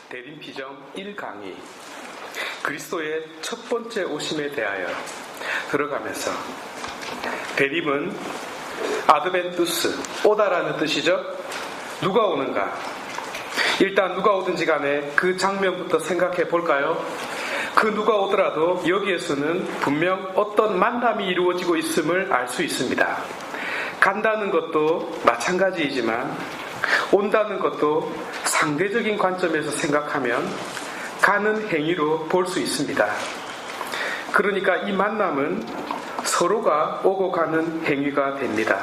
대림피정 1강의 그리스도의 첫 번째 오심에 대하여 들어가면서, 대림은 아드벤투스, 오다라는 뜻이죠. 누가 오는가? 일단 누가 오든지 간에 그 장면부터 생각해 볼까요? 그 누가 오더라도 여기에서는 분명 어떤 만남이 이루어지고 있음을 알 수 있습니다. 간다는 것도 마찬가지이지만 온다는 것도 상대적인 관점에서 생각하면 가는 행위로 볼 수 있습니다. 그러니까 이 만남은 서로가 오고 가는 행위가 됩니다.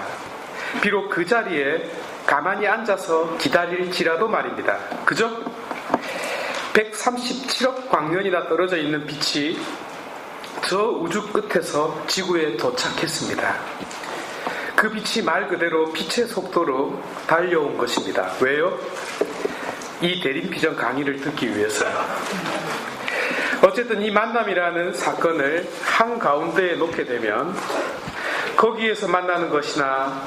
비록 그 자리에 가만히 앉아서 기다릴지라도 말입니다. 그죠? 137억 광년이나 떨어져 있는 빛이 저 우주 끝에서 지구에 도착했습니다. 그 빛이 말 그대로 빛의 속도로 달려온 것입니다. 왜요? 이 대림피정 강의를 듣기 위해서요. 어쨌든 이 만남이라는 사건을 한가운데에 놓게 되면 거기에서 만나는 것이나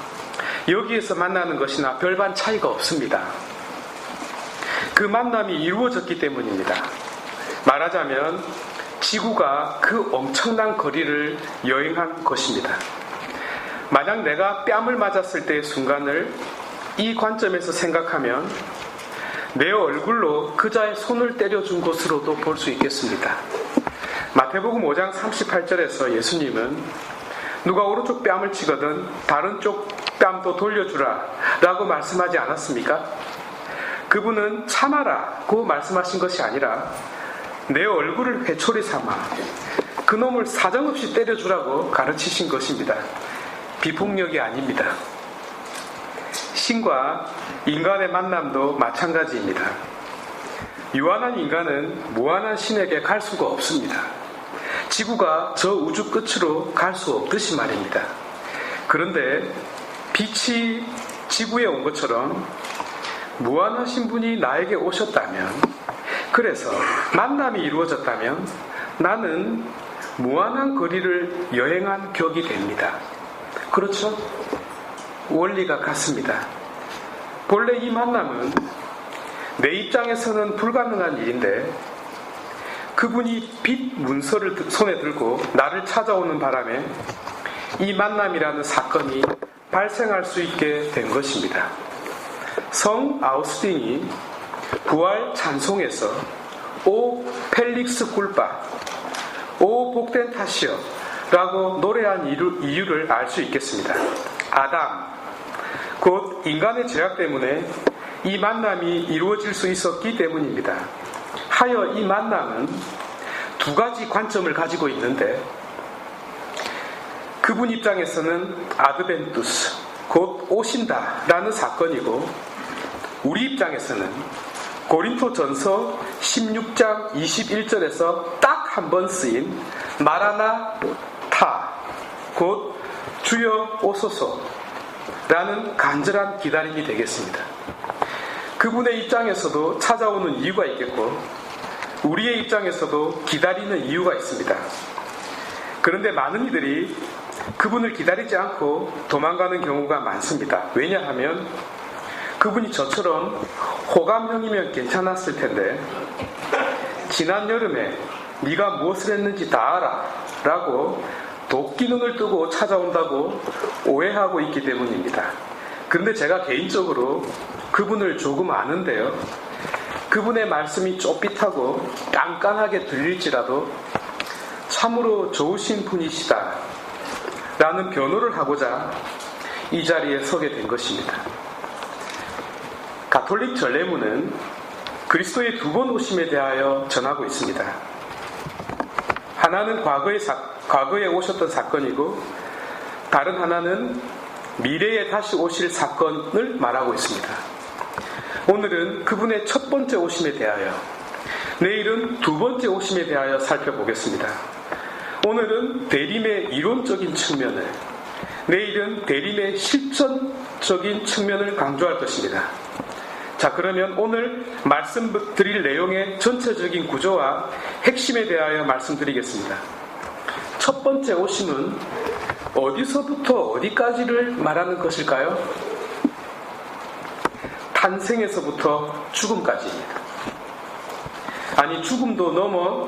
여기에서 만나는 것이나 별반 차이가 없습니다. 그 만남이 이루어졌기 때문입니다. 말하자면 지구가 그 엄청난 거리를 여행한 것입니다. 만약 내가 뺨을 맞았을 때의 순간을 이 관점에서 생각하면 내 얼굴로 그자의 손을 때려준 것으로도 볼 수 있겠습니다. 마태복음 5장 38절에서 예수님은 누가 오른쪽 뺨을 치거든 다른 쪽 뺨도 돌려주라 라고 말씀하지 않았습니까? 그분은 참아라고 말씀하신 것이 아니라 내 얼굴을 회초리 삼아 그놈을 사정없이 때려주라고 가르치신 것입니다. 비폭력이 아닙니다. 신과 인간의 만남도 마찬가지입니다. 유한한 인간은 무한한 신에게 갈 수가 없습니다. 지구가 저 우주 끝으로 갈 수 없듯이 말입니다. 그런데 빛이 지구에 온 것처럼 무한하신 분이 나에게 오셨다면, 그래서 만남이 이루어졌다면 나는 무한한 거리를 여행한 격이 됩니다. 그렇죠? 원리가 같습니다. 본래 이 만남은 내 입장에서는 불가능한 일인데 그분이 빛 문서를 손에 들고 나를 찾아오는 바람에 이 만남이라는 사건이 발생할 수 있게 된 것입니다. 성 아우스틴이 부활 찬송에서 오 펠릭스 굴바, 오 복된 탓이여 라고 노래한 이유를 알 수 있겠습니다. 아담, 곧 인간의 죄악 때문에 이 만남이 이루어질 수 있었기 때문입니다. 하여 이 만남은 두 가지 관점을 가지고 있는데, 그분 입장에서는 아드벤투스, 곧 오신다 라는 사건이고, 우리 입장에서는 고린토전서 16장 21절에서 딱 한 번 쓰인 마라나타, 곧 주여 오소서 라는 간절한 기다림이 되겠습니다. 그분의 입장에서도 찾아오는 이유가 있겠고 우리의 입장에서도 기다리는 이유가 있습니다. 그런데 많은 이들이 그분을 기다리지 않고 도망가는 경우가 많습니다. 왜냐하면 그분이 저처럼 호감형이면 괜찮았을 텐데 지난 여름에 네가 무엇을 했는지 다 알아 라고 도끼 눈을 뜨고 찾아온다고 오해하고 있기 때문입니다. 그런데 제가 개인적으로 그분을 조금 아는데요, 그분의 말씀이 쪼삣하고 깐깐하게 들릴지라도 참으로 좋으신 분이시다 라는 변호를 하고자 이 자리에 서게 된 것입니다. 가톨릭 전례문은 그리스도의 두 번 오심에 대하여 전하고 있습니다. 하나는 과거에 오셨던 사건이고 다른 하나는 미래에 다시 오실 사건을 말하고 있습니다. 오늘은 그분의 첫 번째 오심에 대하여, 내일은 두 번째 오심에 대하여 살펴보겠습니다. 오늘은 대림의 이론적인 측면을, 내일은 대림의 실천적인 측면을 강조할 것입니다. 자, 그러면 오늘 말씀드릴 내용의 전체적인 구조와 핵심에 대하여 말씀드리겠습니다. 첫 번째 오심은 어디서부터 어디까지를 말하는 것일까요? 탄생에서부터 죽음까지입니다. 아니 죽음도 넘어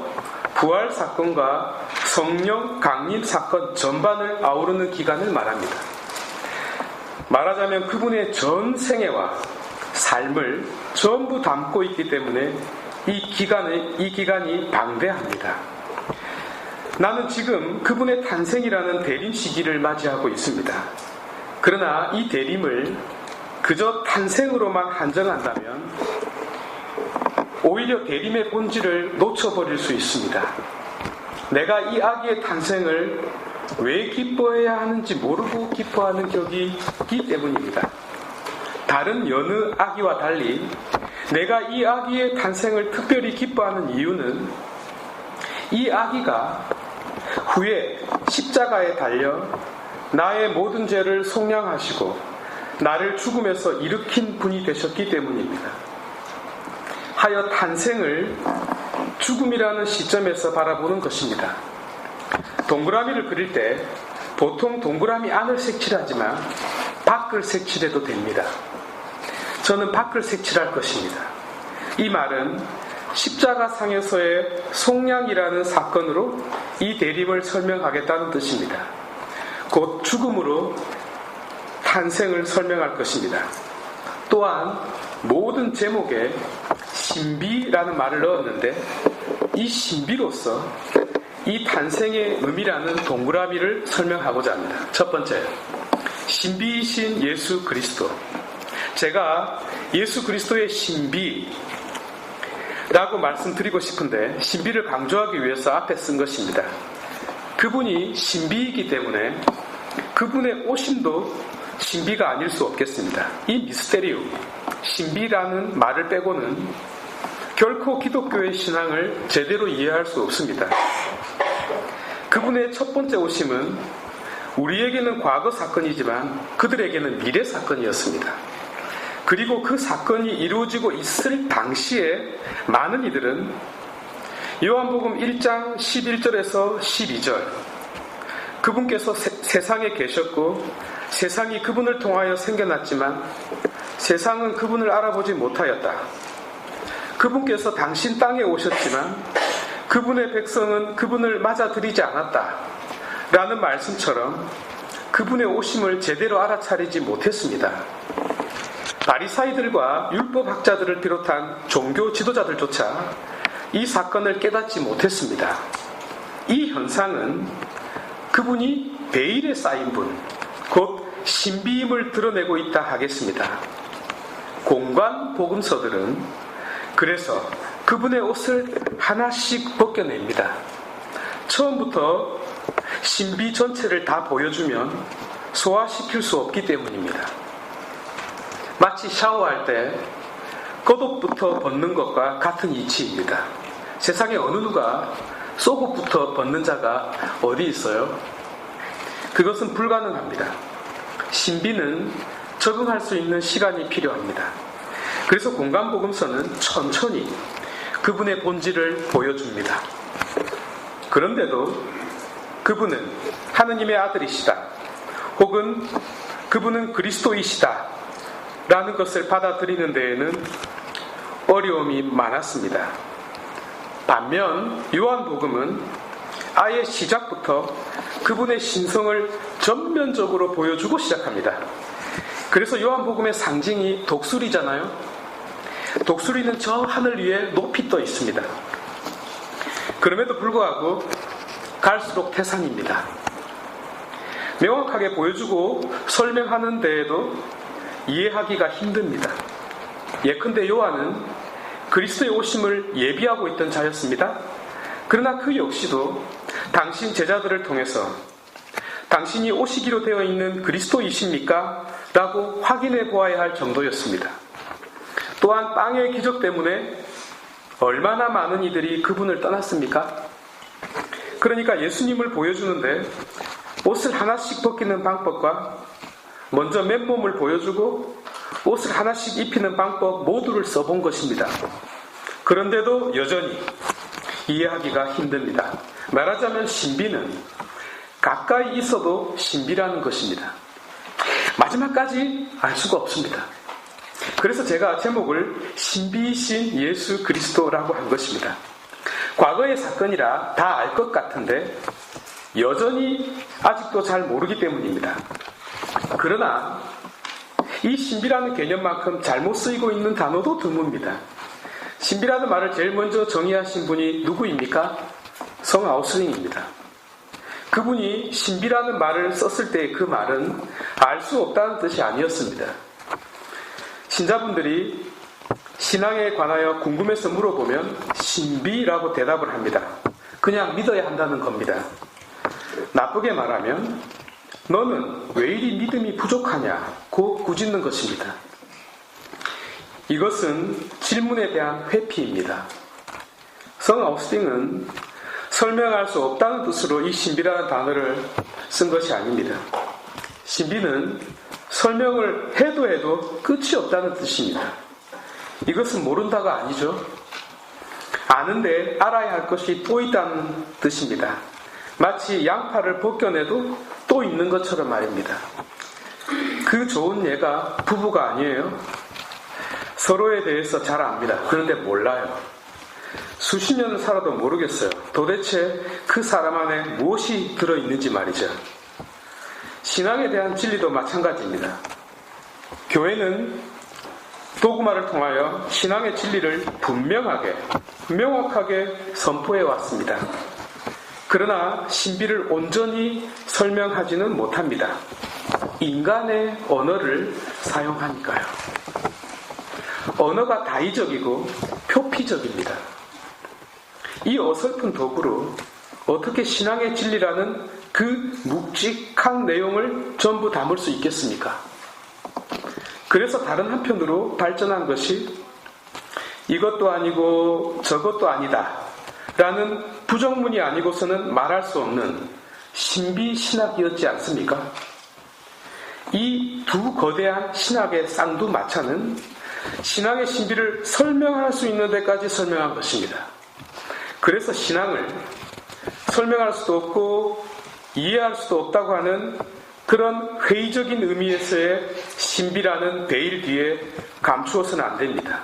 부활 사건과 성령 강림 사건 전반을 아우르는 기간을 말합니다. 말하자면 그분의 전 생애와 삶을 전부 담고 있기 때문에 이 기간이 방대합니다. 나는 지금 그분의 탄생이라는 대림 시기를 맞이하고 있습니다. 그러나 이 대림을 그저 탄생으로만 한정한다면 오히려 대림의 본질을 놓쳐버릴 수 있습니다. 내가 이 아기의 탄생을 왜 기뻐해야 하는지 모르고 기뻐하는 격이 있기 때문입니다. 다른 여느 아기와 달리 내가 이 아기의 탄생을 특별히 기뻐하는 이유는 이 아기가 후에 십자가에 달려 나의 모든 죄를 속량하시고 나를 죽음에서 일으킨 분이 되셨기 때문입니다. 하여 탄생을 죽음이라는 시점에서 바라보는 것입니다. 동그라미를 그릴 때 보통 동그라미 안을 색칠하지만 밖을 색칠해도 됩니다. 저는 밖을 색칠할 것입니다. 이 말은 십자가상에서의 속량이라는 사건으로 이 대림을 설명하겠다는 뜻입니다. 곧 죽음으로 탄생을 설명할 것입니다. 또한 모든 제목에 신비라는 말을 넣었는데 이 신비로서 이 탄생의 의미라는 동그라미를 설명하고자 합니다. 첫 번째, 신비이신 예수 그리스도. 제가 예수 그리스도의 신비라고 말씀드리고 싶은데 신비를 강조하기 위해서 앞에 쓴 것입니다. 그분이 신비이기 때문에 그분의 오심도 신비가 아닐 수 없겠습니다. 이 미스테리움, 신비라는 말을 빼고는 결코 기독교의 신앙을 제대로 이해할 수 없습니다. 그분의 첫 번째 오심은 우리에게는 과거 사건이지만 그들에게는 미래 사건이었습니다. 그리고 그 사건이 이루어지고 있을 당시에 많은 이들은 요한복음 1장 11절에서 12절 그분께서 세상에 계셨고 세상이 그분을 통하여 생겨났지만 세상은 그분을 알아보지 못하였다. 그분께서 당신 땅에 오셨지만 그분의 백성은 그분을 맞아들이지 않았다. 라는 말씀처럼 그분의 오심을 제대로 알아차리지 못했습니다. 바리사이들과 율법학자들을 비롯한 종교 지도자들조차 이 사건을 깨닫지 못했습니다. 이 현상은 그분이 베일에 쌓인 분, 곧 신비임을 드러내고 있다 하겠습니다. 공관 복음서들은 그래서 그분의 옷을 하나씩 벗겨냅니다. 처음부터 신비 전체를 다 보여주면 소화시킬 수 없기 때문입니다. 마치 샤워할 때 겉옷부터 벗는 것과 같은 이치입니다. 세상에 어느 누가 속옷부터 벗는 자가 어디 있어요? 그것은 불가능합니다. 신비는 적응할 수 있는 시간이 필요합니다. 그래서 공간복음서는 천천히 그분의 본질을 보여줍니다. 그런데도 그분은 하느님의 아들이시다, 혹은 그분은 그리스도이시다 라는 것을 받아들이는 데에는 어려움이 많았습니다. 반면 요한복음은 아예 시작부터 그분의 신성을 전면적으로 보여주고 시작합니다. 그래서 요한복음의 상징이 독수리잖아요. 독수리는 저 하늘 위에 높이 떠 있습니다. 그럼에도 불구하고 갈수록 태산입니다. 명확하게 보여주고 설명하는 데에도 이해하기가 힘듭니다. 예컨대 요한은 그리스도의 오심을 예비하고 있던 자였습니다. 그러나 그 역시도 당신 제자들을 통해서 당신이 오시기로 되어 있는 그리스도이십니까? 라고 확인해 보아야 할 정도였습니다. 또한 빵의 기적 때문에 얼마나 많은 이들이 그분을 떠났습니까? 그러니까 예수님을 보여주는데 옷을 하나씩 벗기는 방법과 먼저 맨몸을 보여주고 옷을 하나씩 입히는 방법 모두를 써본 것입니다. 그런데도 여전히 이해하기가 힘듭니다. 말하자면 신비는 가까이 있어도 신비라는 것입니다. 마지막까지 알 수가 없습니다. 그래서 제가 제목을 신비이신 예수 그리스도라고 한 것입니다. 과거의 사건이라 다 알 것 같은데 여전히 아직도 잘 모르기 때문입니다. 그러나 이 신비라는 개념만큼 잘못 쓰이고 있는 단어도 드뭅니다. 신비라는 말을 제일 먼저 정의하신 분이 누구입니까? 성 아우슬링입니다. 그분이 신비라는 말을 썼을 때 그 말은 알 수 없다는 뜻이 아니었습니다. 신자분들이 신앙에 관하여 궁금해서 물어보면 신비라고 대답을 합니다. 그냥 믿어야 한다는 겁니다. 나쁘게 말하면 너는 왜 이리 믿음이 부족하냐고 꾸짖는 것입니다. 이것은 질문에 대한 회피입니다. 성 아우스팅은 설명할 수 없다는 뜻으로 이 신비라는 단어를 쓴 것이 아닙니다. 신비는 설명을 해도 끝이 없다는 뜻입니다. 이것은 모른다가 아니죠. 아는데 알아야 할 것이 또 있다는 뜻입니다. 마치 양파를 벗겨내도 또 있는 것처럼 말입니다. 그 좋은 예가 부부가 아니에요. 서로에 대해서 잘 압니다. 그런데 몰라요. 수십 년을 살아도 모르겠어요. 도대체 그 사람 안에 무엇이 들어있는지 말이죠. 신앙에 대한 진리도 마찬가지입니다. 교회는 도구마를 통하여 신앙의 진리를 분명하게, 명확하게 선포해 왔습니다. 그러나 신비를 온전히 설명하지는 못합니다. 인간의 언어를 사용하니까요. 언어가 다의적이고 표피적입니다. 이 어설픈 도구로 어떻게 신앙의 진리라는 그 묵직한 내용을 전부 담을 수 있겠습니까? 그래서 다른 한편으로 발전한 것이 이것도 아니고 저것도 아니다 라는 부정문이 아니고서는 말할 수 없는 신비 신학이었지 않습니까? 이 두 거대한 신학의 쌍두마차는 신앙의 신비를 설명할 수 있는 데까지 설명한 것입니다. 그래서 신앙을 설명할 수도 없고 이해할 수도 없다고 하는 그런 회의적인 의미에서의 신비라는 베일 뒤에 감추어서는 안 됩니다.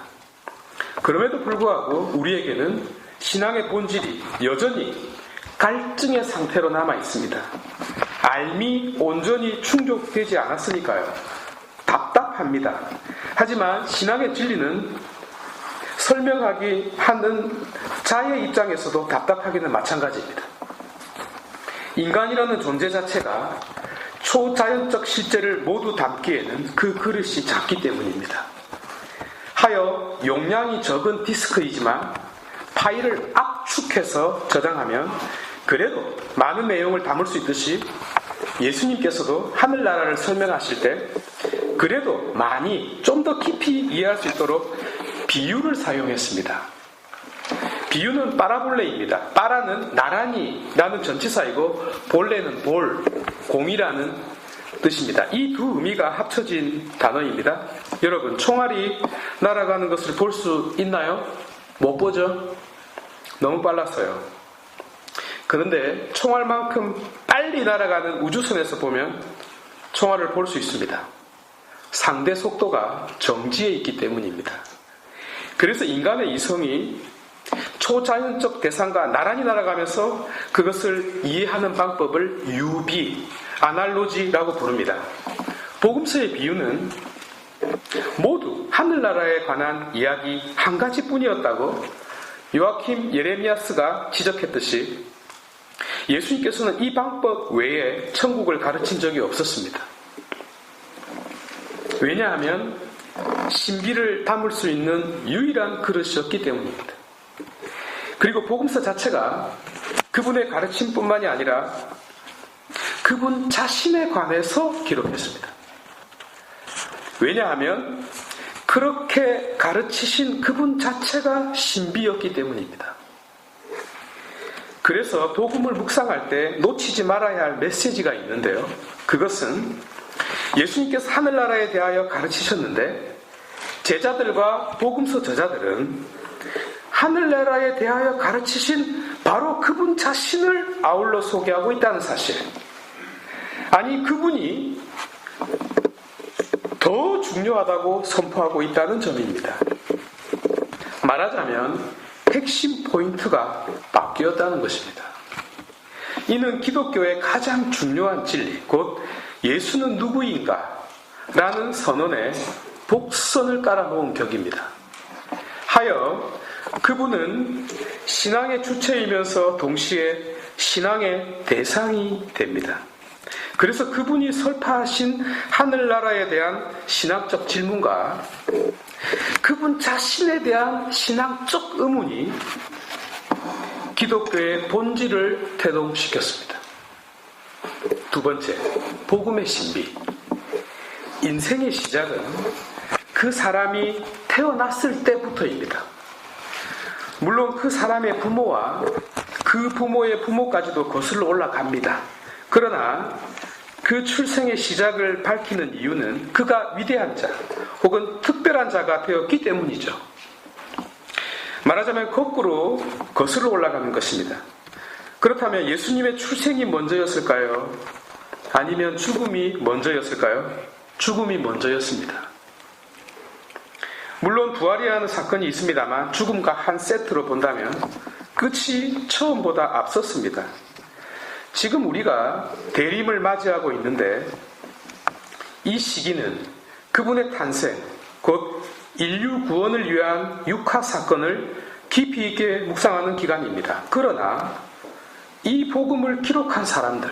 그럼에도 불구하고 우리에게는 신앙의 본질이 여전히 갈증의 상태로 남아 있습니다. 알미 온전히 충족되지 않았으니까요. 답답합니다. 하지만 신앙의 진리는 설명하기 하는 자의 입장에서도 답답하기는 마찬가지입니다. 인간이라는 존재 자체가 초자연적 실제를 모두 담기에는 그 그릇이 작기 때문입니다. 하여 용량이 적은 디스크이지만 파일을 압축해서 저장하면 그래도 많은 내용을 담을 수 있듯이 예수님께서도 하늘나라를 설명하실 때 그래도 많이 좀 더 깊이 이해할 수 있도록 비유를 사용했습니다. 비유는 파라볼레입니다. 파라는 나란히 라는 전치사이고 볼레는 볼, 공이라는 뜻입니다. 이 두 의미가 합쳐진 단어입니다. 여러분, 총알이 날아가는 것을 볼 수 있나요? 못 보죠? 너무 빨라서요. 그런데 총알만큼 빨리 날아가는 우주선에서 보면 총알을 볼 수 있습니다. 상대 속도가 정지해 있기 때문입니다. 그래서 인간의 이성이 초자연적 대상과 나란히 날아가면서 그것을 이해하는 방법을 유비, 아날로지라고 부릅니다. 복음서의 비유는 모두 하늘나라에 관한 이야기 한 가지뿐이었다고 요아킴 예레미야스가 지적했듯이 예수님께서는 이 방법 외에 천국을 가르친 적이 없었습니다. 왜냐하면 신비를 담을 수 있는 유일한 그릇이었기 때문입니다. 그리고 복음서 자체가 그분의 가르침뿐만이 아니라 그분 자신에 관해서 기록했습니다. 왜냐하면 그렇게 가르치신 그분 자체가 신비였기 때문입니다. 그래서 복음을 묵상할 때 놓치지 말아야 할 메시지가 있는데요. 그것은 예수님께서 하늘나라에 대하여 가르치셨는데 제자들과 복음서 저자들은 하늘나라에 대하여 가르치신 바로 그분 자신을 아울러 소개하고 있다는 사실. 아니, 그분이 더 중요하다고 선포하고 있다는 점입니다. 말하자면 핵심 포인트가 바뀌었다는 것입니다. 이는 기독교의 가장 중요한 진리, 곧 예수는 누구인가? 라는 선언에 복선을 깔아놓은 격입니다. 하여 그분은 신앙의 주체이면서 동시에 신앙의 대상이 됩니다. 그래서 그분이 설파하신 하늘나라에 대한 신학적 질문과 그분 자신에 대한 신앙적 의문이 기독교의 본질을 태동시켰습니다. 두 번째, 복음의 신비. 인생의 시작은 그 사람이 태어났을 때부터입니다. 물론 그 사람의 부모와 그 부모의 부모까지도 거슬러 올라갑니다. 그러나 그 출생의 시작을 밝히는 이유는 그가 위대한 자 혹은 특별한 자가 되었기 때문이죠. 말하자면 거꾸로 거슬러 올라가는 것입니다. 그렇다면 예수님의 출생이 먼저였을까요? 아니면 죽음이 먼저였을까요? 죽음이 먼저였습니다. 물론 부활이라는 사건이 있습니다만 죽음과 한 세트로 본다면 끝이 처음보다 앞섰습니다. 지금 우리가 대림을 맞이하고 있는데 이 시기는 그분의 탄생, 곧 인류 구원을 위한 육화 사건을 깊이 있게 묵상하는 기간입니다. 그러나 이 복음을 기록한 사람들,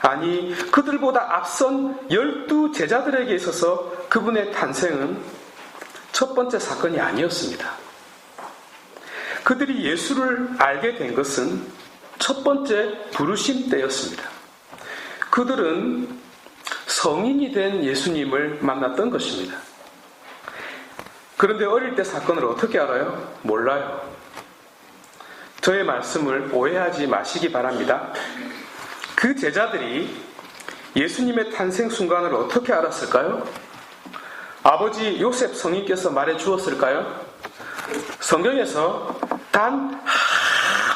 아니 그들보다 앞선 12 제자들에게 있어서 그분의 탄생은 첫 번째 사건이 아니었습니다. 그들이 예수를 알게 된 것은 첫 번째 부르심 때였습니다. 그들은 성인이 된 예수님을 만났던 것입니다. 그런데 어릴 때 사건을 어떻게 알아요? 몰라요. 저의 말씀을 오해하지 마시기 바랍니다. 그 제자들이 예수님의 탄생 순간을 어떻게 알았을까요? 아버지 요셉 성인께서 말해 주었을까요? 성경에서 단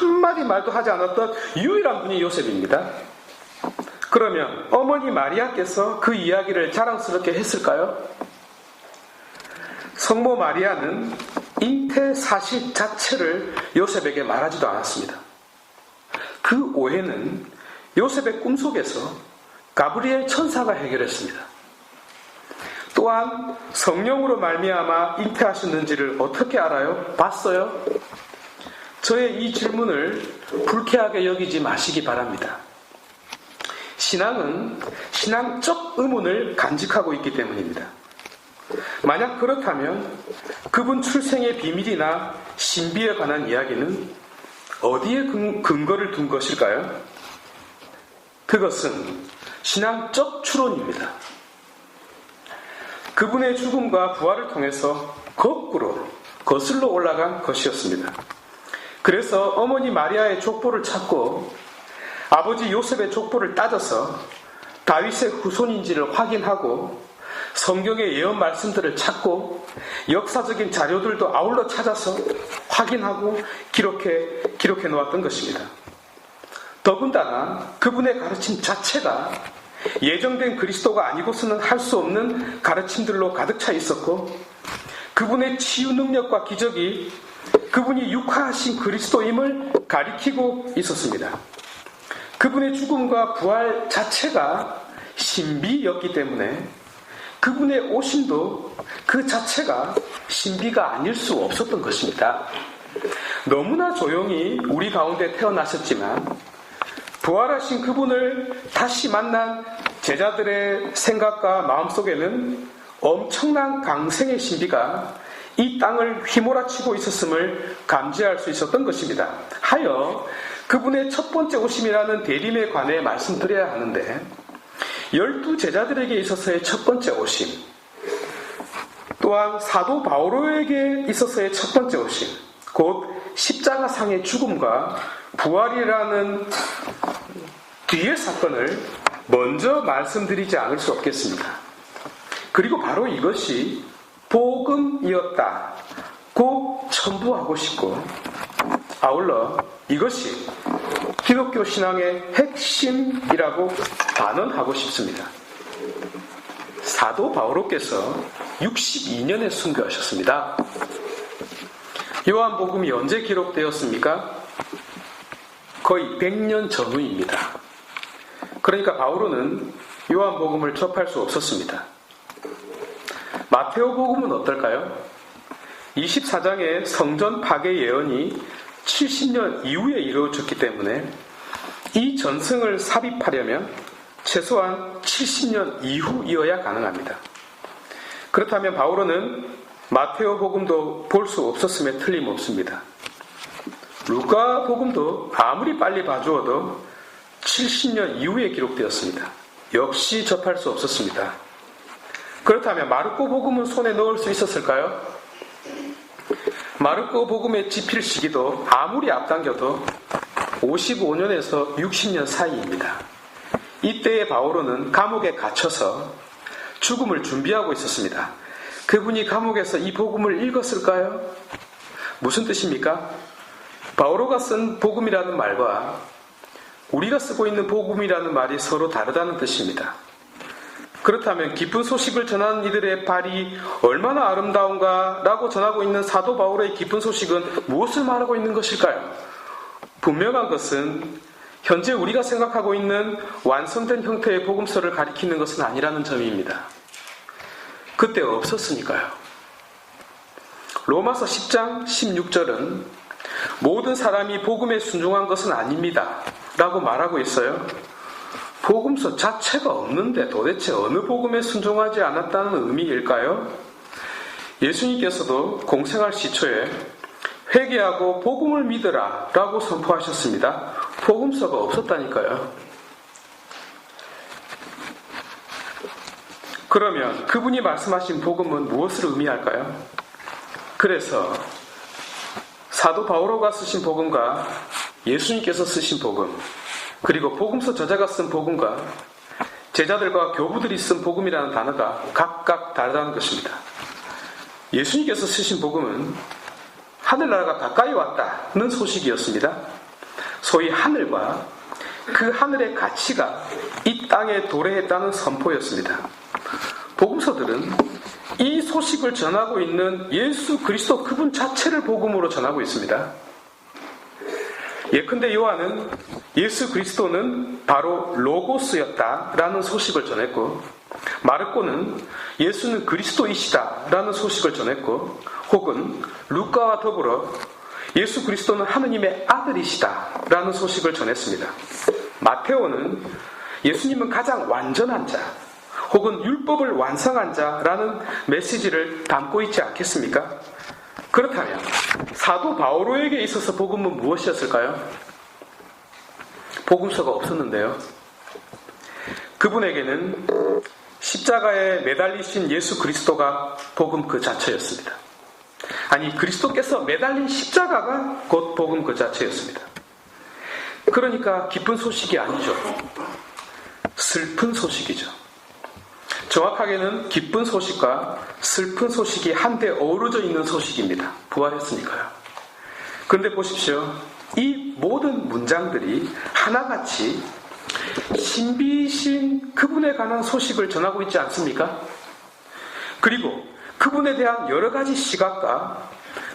한마디 말도 하지 않았던 유일한 분이 요셉입니다. 그러면 어머니 마리아께서 그 이야기를 자랑스럽게 했을까요? 성모 마리아는 잉태 사실 자체를 요셉에게 말하지도 않았습니다. 그 오해는 요셉의 꿈속에서 가브리엘 천사가 해결했습니다. 또한 성령으로 말미암아 잉태하셨는지를 어떻게 알아요? 봤어요? 저의 이 질문을 불쾌하게 여기지 마시기 바랍니다. 신앙은 신앙적 의문을 간직하고 있기 때문입니다. 만약 그렇다면 그분 출생의 비밀이나 신비에 관한 이야기는 어디에 근거를 둔 것일까요? 그것은 신앙적 추론입니다. 그분의 죽음과 부활을 통해서 거꾸로 거슬러 올라간 것이었습니다. 그래서 어머니 마리아의 족보를 찾고 아버지 요셉의 족보를 따져서 다윗의 후손인지를 확인하고 성경의 예언 말씀들을 찾고 역사적인 자료들도 아울러 찾아서 확인하고 기록해 놓았던 것입니다. 더군다나 그분의 가르침 자체가 예정된 그리스도가 아니고서는 할 수 없는 가르침들로 가득 차 있었고 그분의 치유 능력과 기적이 그분이 육화하신 그리스도임을 가리키고 있었습니다. 그분의 죽음과 부활 자체가 신비였기 때문에 그분의 오심도 그 자체가 신비가 아닐 수 없었던 것입니다. 너무나 조용히 우리 가운데 태어나셨지만 부활하신 그분을 다시 만난 제자들의 생각과 마음속에는 엄청난 강생의 신비가 이 땅을 휘몰아치고 있었음을 감지할 수 있었던 것입니다. 하여 그분의 첫 번째 오심이라는 대림에 관해 말씀드려야 하는데 12 제자들에게 있어서의 첫 번째 오심, 또한 사도 바오로에게 있어서의 첫 번째 오심, 곧 십자가상의 죽음과 부활이라는 뒤의 사건을 먼저 말씀드리지 않을 수 없겠습니다. 그리고 바로 이것이 복음이었다고 첨부하고 싶고 아울러 이것이 기독교 신앙의 핵심이라고 단언하고 싶습니다. 사도 바오로께서 62년에 순교하셨습니다. 요한복음이 언제 기록되었습니까? 거의 100년 전후입니다. 그러니까 바오로는 요한복음을 접할 수 없었습니다. 마테오복음은 어떨까요? 24장의 성전 파괴 예언이 70년 이후에 이루어졌기 때문에 이 전승을 삽입하려면 최소한 70년 이후이어야 가능합니다. 그렇다면 바오로는 마테오복음도 볼 수 없었음에 틀림없습니다. 루카복음도 아무리 빨리 봐주어도 70년 이후에 기록되었습니다. 역시 접할 수 없었습니다. 그렇다면 마르코복음은 손에 넣을 수 있었을까요? 마르코복음의 집필 시기도 아무리 앞당겨도 55년에서 60년 사이입니다. 이때의 바오로는 감옥에 갇혀서 죽음을 준비하고 있었습니다. 그분이 감옥에서 이 복음을 읽었을까요? 무슨 뜻입니까? 바오로가 쓴 복음이라는 말과 우리가 쓰고 있는 복음이라는 말이 서로 다르다는 뜻입니다. 그렇다면 기쁜 소식을 전하는 이들의 발이 얼마나 아름다운가 라고 전하고 있는 사도 바오로의 기쁜 소식은 무엇을 말하고 있는 것일까요? 분명한 것은 현재 우리가 생각하고 있는 완성된 형태의 복음서를 가리키는 것은 아니라는 점입니다. 그때 없었으니까요. 로마서 10장 16절은 모든 사람이 복음에 순종한 것은 아닙니다 라고 말하고 있어요. 복음서 자체가 없는데 도대체 어느 복음에 순종하지 않았다는 의미일까요? 예수님께서도 공생활 시초에 회개하고 복음을 믿으라 라고 선포하셨습니다. 복음서가 없었다니까요. 그러면 그분이 말씀하신 복음은 무엇을 의미할까요? 그래서 사도 바오로가 쓰신 복음과 예수님께서 쓰신 복음, 그리고 복음서 저자가 쓴 복음과 제자들과 교부들이 쓴 복음이라는 단어가 각각 다르다는 것입니다. 예수님께서 쓰신 복음은 하늘나라가 가까이 왔다는 소식이었습니다. 소위 하늘과 그 하늘의 가치가 이 땅에 도래했다는 선포였습니다. 복음서들은 이 소식을 전하고 있는 예수 그리스도 그분 자체를 복음으로 전하고 있습니다. 예컨대 요한은 예수 그리스도는 바로 로고스였다라는 소식을 전했고, 마르코는 예수는 그리스도이시다라는 소식을 전했고, 혹은 루카와 더불어 예수 그리스도는 하느님의 아들이시다라는 소식을 전했습니다. 마테오는 예수님은 가장 완전한 자, 혹은 율법을 완성한 자라는 메시지를 담고 있지 않겠습니까? 그렇다면 사도 바오로에게 있어서 복음은 무엇이었을까요? 복음서가 없었는데요. 그분에게는 십자가에 매달리신 예수 그리스도가 복음 그 자체였습니다. 아니, 그리스도께서 매달린 십자가가 곧 복음 그 자체였습니다. 그러니까 기쁜 소식이 아니죠. 슬픈 소식이죠. 정확하게는 기쁜 소식과 슬픈 소식이 한데 어우러져 있는 소식입니다. 부활했으니까요. 그런데 보십시오. 이 모든 문장들이 하나같이 신비이신 그분에 관한 소식을 전하고 있지 않습니까? 그리고 그분에 대한 여러 가지 시각과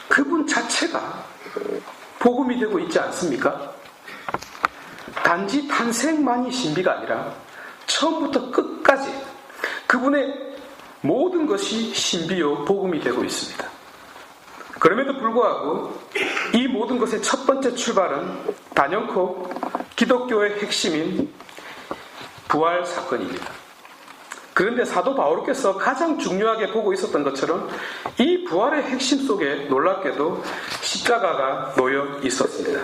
그분 자체가 복음이 되고 있지 않습니까? 단지 탄생만이 신비가 아니라 처음부터 끝까지 그분의 모든 것이 신비요 복음이 되고 있습니다. 그럼에도 불구하고 이 모든 것의 첫 번째 출발은 단연코 기독교의 핵심인 부활 사건입니다. 그런데 사도 바오로께서 가장 중요하게 보고 있었던 것처럼 이 부활의 핵심 속에 놀랍게도 십자가가 놓여 있었습니다.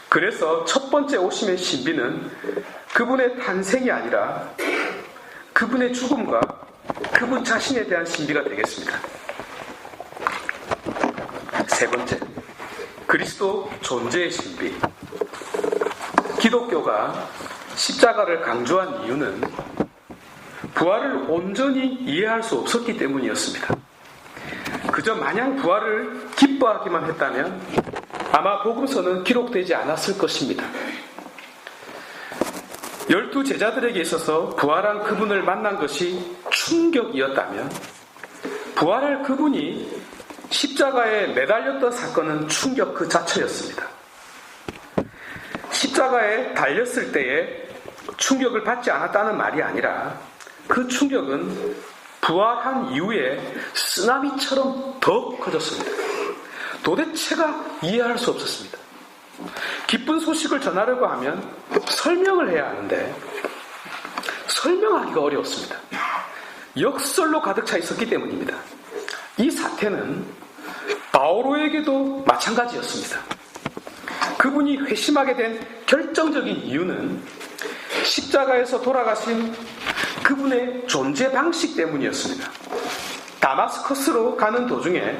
그래서 첫 번째 오심의 신비는 그분의 탄생이 아니라 그분의 죽음과 그분 자신에 대한 신비가 되겠습니다. 세 번째, 그리스도 존재의 신비. 기독교가 십자가를 강조한 이유는 부활을 온전히 이해할 수 없었기 때문이었습니다. 그저 마냥 부활을 기뻐하기만 했다면 아마 복음서는 기록되지 않았을 것입니다. 12 제자들에게 있어서 부활한 그분을 만난 것이 충격이었다면 부활할 그분이 십자가에 매달렸던 사건은 충격 그 자체였습니다. 십자가에 달렸을 때에 충격을 받지 않았다는 말이 아니라 그 충격은 부활한 이후에 쓰나미처럼 더 커졌습니다. 도대체가 이해할 수 없었습니다. 기쁜 소식을 전하려고 하면 설명을 해야 하는데 설명하기가 어려웠습니다. 역설로 가득 차 있었기 때문입니다. 이 사태는 바오로에게도 마찬가지였습니다. 그분이 회심하게 된 결정적인 이유는 십자가에서 돌아가신 그분의 존재 방식 때문이었습니다. 다마스커스로 가는 도중에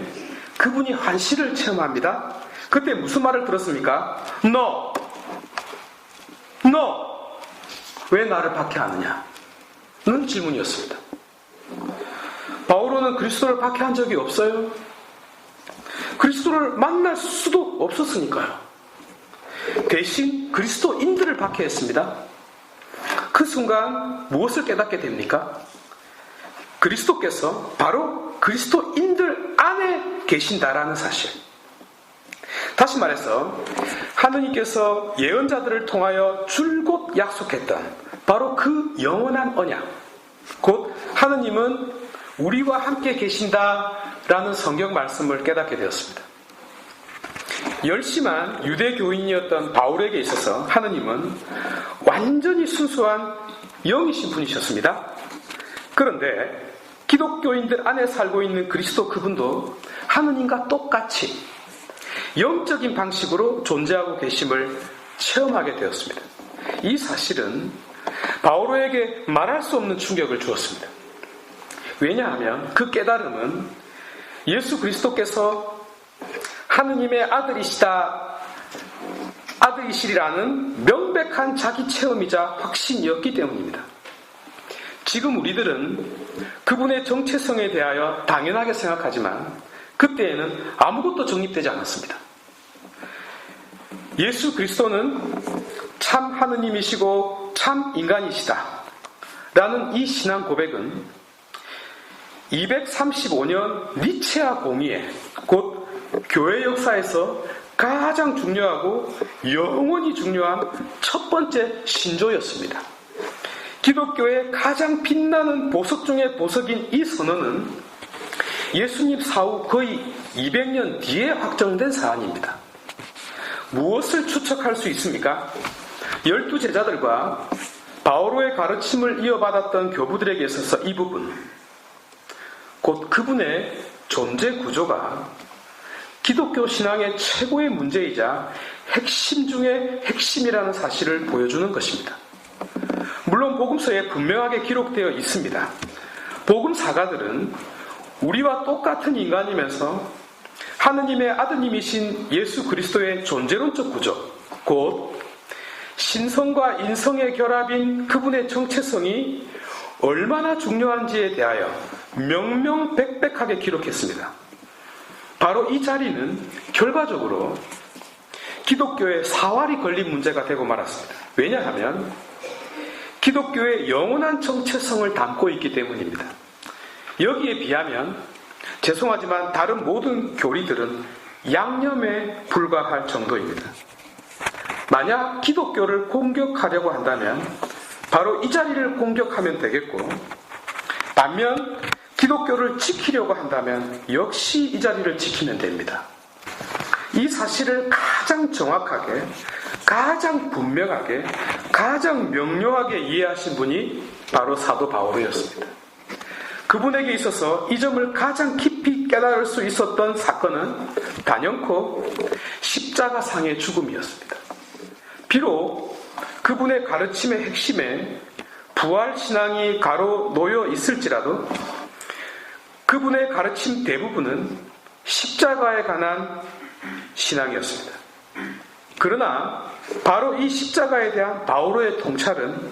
그분이 환시를 체험합니다. 그때 무슨 말을 들었습니까? 너 왜 나를 박해하느냐? 는 질문이었습니다. 바오로는 그리스도를 박해한 적이 없어요. 그리스도를 만날 수도 없었으니까요. 대신 그리스도인들을 박해했습니다. 그 순간 무엇을 깨닫게 됩니까? 그리스도께서 바로 그리스도인들 안에 계신다라는 사실. 다시 말해서 하느님께서 예언자들을 통하여 줄곧 약속했던 바로 그 영원한 언약, 곧 하느님은 우리와 함께 계신다라는 성경 말씀을 깨닫게 되었습니다. 열심한 유대 교인이었던 바울에게 있어서 하느님은 완전히 순수한 영이신 분이셨습니다. 그런데 기독교인들 안에 살고 있는 그리스도 그분도 하느님과 똑같이 영적인 방식으로 존재하고 계심을 체험하게 되었습니다. 이 사실은 바오로에게 말할 수 없는 충격을 주었습니다. 왜냐하면 그 깨달음은 예수 그리스도께서 하느님의 아들이시리라는 명백한 자기 체험이자 확신이었기 때문입니다. 지금 우리들은 그분의 정체성에 대하여 당연하게 생각하지만 그때에는 아무것도 정립되지 않았습니다. 예수 그리스도는 참 하느님이시고 참 인간이시다 라는 이 신앙 고백은 235년 니체아 공의회, 곧 교회 역사에서 가장 중요하고 영원히 중요한 첫 번째 신조였습니다. 기독교의 가장 빛나는 보석 중의 보석인 이 선언은 예수님 사후 거의 200년 뒤에 확정된 사안입니다. 무엇을 추측할 수 있습니까? 12제자들과 바오로의 가르침을 이어받았던 교부들에게 있어서 이 부분, 곧 그분의 존재 구조가 기독교 신앙의 최고의 문제이자 핵심 중의 핵심이라는 사실을 보여주는 것입니다. 물론 복음서에 분명하게 기록되어 있습니다. 복음사가들은 우리와 똑같은 인간이면서 하느님의 아드님이신 예수 그리스도의 존재론적 구조, 곧 신성과 인성의 결합인 그분의 정체성이 얼마나 중요한지에 대하여 명명백백하게 기록했습니다. 바로 이 자리는 결과적으로 기독교의 사활이 걸린 문제가 되고 말았습니다. 왜냐하면 기독교의 영원한 정체성을 담고 있기 때문입니다. 여기에 비하면 죄송하지만 다른 모든 교리들은 양념에 불과할 정도입니다. 만약 기독교를 공격하려고 한다면 바로 이 자리를 공격하면 되겠고, 반면 기독교를 지키려고 한다면 역시 이 자리를 지키면 됩니다. 이 사실을 가장 정확하게, 가장 분명하게, 가장 명료하게 이해하신 분이 바로 사도 바오로였습니다. 그분에게 있어서 이 점을 가장 깊이 깨달을 수 있었던 사건은 단연코 십자가상의 죽음이었습니다. 비록 그분의 가르침의 핵심에 부활신앙이 가로 놓여 있을지라도 그분의 가르침 대부분은 십자가에 관한 신앙이었습니다. 그러나 바로 이 십자가에 대한 바오로의 통찰은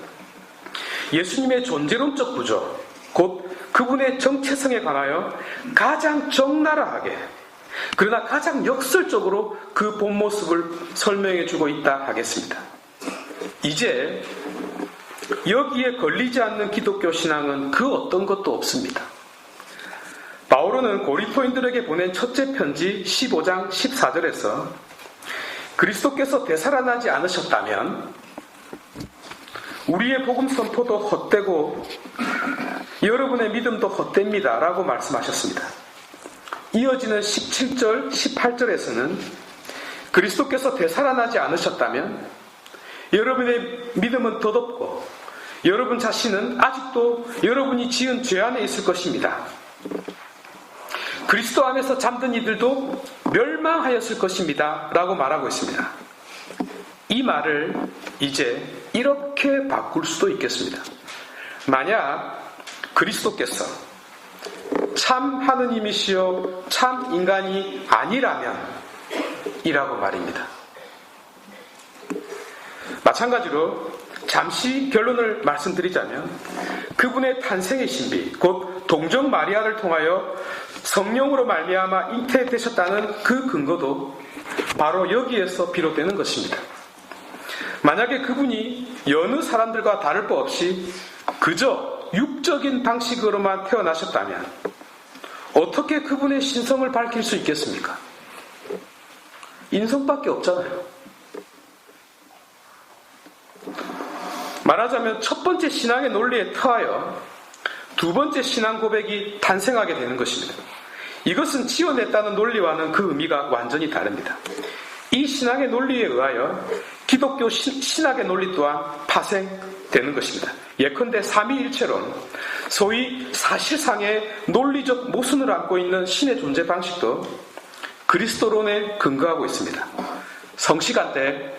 예수님의 존재론적 구조, 곧 그분의 정체성에 관하여 가장 적나라하게, 그러나 가장 역설적으로 그 본 모습을 설명해 주고 있다 하겠습니다. 이제 여기에 걸리지 않는 기독교 신앙은 그 어떤 것도 없습니다. 바오로는 고린토인들에게 보낸 첫째 편지 15장 14절에서 그리스도께서 되살아나지 않으셨다면 우리의 복음 선포도 헛되고 여러분의 믿음도 헛됩니다 라고 말씀하셨습니다. 이어지는 17절 18절에서는 그리스도께서 되살아나지 않으셨다면 여러분의 믿음은 덧없고 여러분 자신은 아직도 여러분이 지은 죄 안에 있을 것입니다. 그리스도 안에서 잠든 이들도 멸망하였을 것입니다 라고 말하고 있습니다. 이 말을 이제 이렇게 바꿀 수도 있겠습니다. 만약 그리스도께서 참 하느님이시여 참 인간이 아니라면 이라고 말입니다. 마찬가지로 잠시 결론을 말씀드리자면 그분의 탄생의 신비, 곧 동정 마리아를 통하여 성령으로 말미암아 잉태되셨다는 그 근거도 바로 여기에서 비롯되는 것입니다. 만약에 그분이 여느 사람들과 다를 바 없이 그저 육적인 방식으로만 태어나셨다면 어떻게 그분의 신성을 밝힐 수 있겠습니까? 인성밖에 없잖아요. 말하자면 첫 번째 신앙의 논리에 터하여 두 번째 신앙 고백이 탄생하게 되는 것입니다. 이것은 지어냈다는 논리와는 그 의미가 완전히 다릅니다. 이 신앙의 논리에 의하여 기독교 신학의 논리 또한 파생되는 것입니다. 예컨대 삼위일체론, 소위 사실상의 논리적 모순을 안고 있는 신의 존재 방식도 그리스도론에 근거하고 있습니다. 성시간 때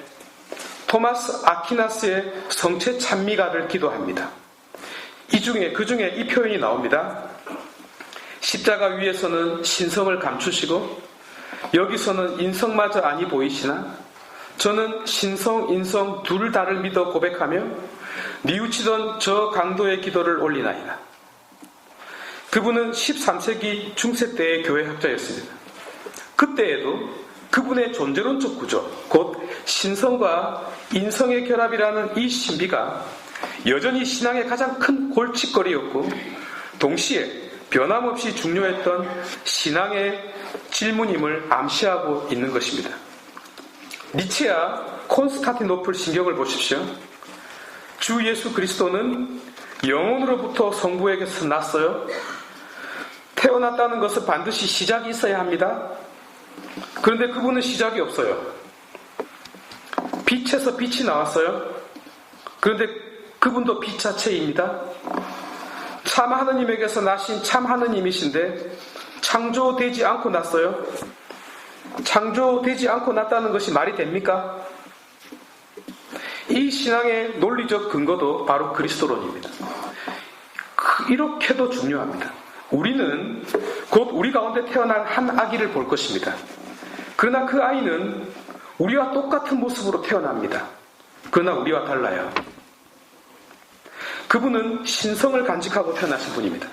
토마스 아퀴나스의 성체 찬미가를 기도합니다. 그 중에 이 표현이 나옵니다. 십자가 위에서는 신성을 감추시고 여기서는 인성마저 아니 보이시나 저는 신성, 인성 둘 다를 믿어 고백하며 뉘우치던 저 강도의 기도를 올리나이다. 그분은 13세기 중세 때의 교회 학자였습니다. 그때에도 그분의 존재론적 구조, 곧 신성과 인성의 결합이라는 이 신비가 여전히 신앙의 가장 큰 골칫거리였고 동시에 변함없이 중요했던 신앙의 질문임을 암시하고 있는 것입니다. 니체야 콘스탄티노플 신경을 보십시오. 주 예수 그리스도는 영혼으로부터 성부에게서 났어요. 태어났다는 것은 반드시 시작이 있어야 합니다. 그런데 그분은 시작이 없어요. 빛에서 빛이 나왔어요. 그런데 그분도 빛 자체입니다. 참 하느님에게서 나신 참 하느님이신데 창조되지 않고 났어요. 창조되지 않고 났다는 것이 말이 됩니까? 이 신앙의 논리적 근거도 바로 그리스도론입니다. 이렇게도 중요합니다. 우리는 곧 우리 가운데 태어난 한 아기를 볼 것입니다. 그러나 그 아이는 우리와 똑같은 모습으로 태어납니다. 그러나 우리와 달라요. 그분은 신성을 간직하고 태어나신 분입니다.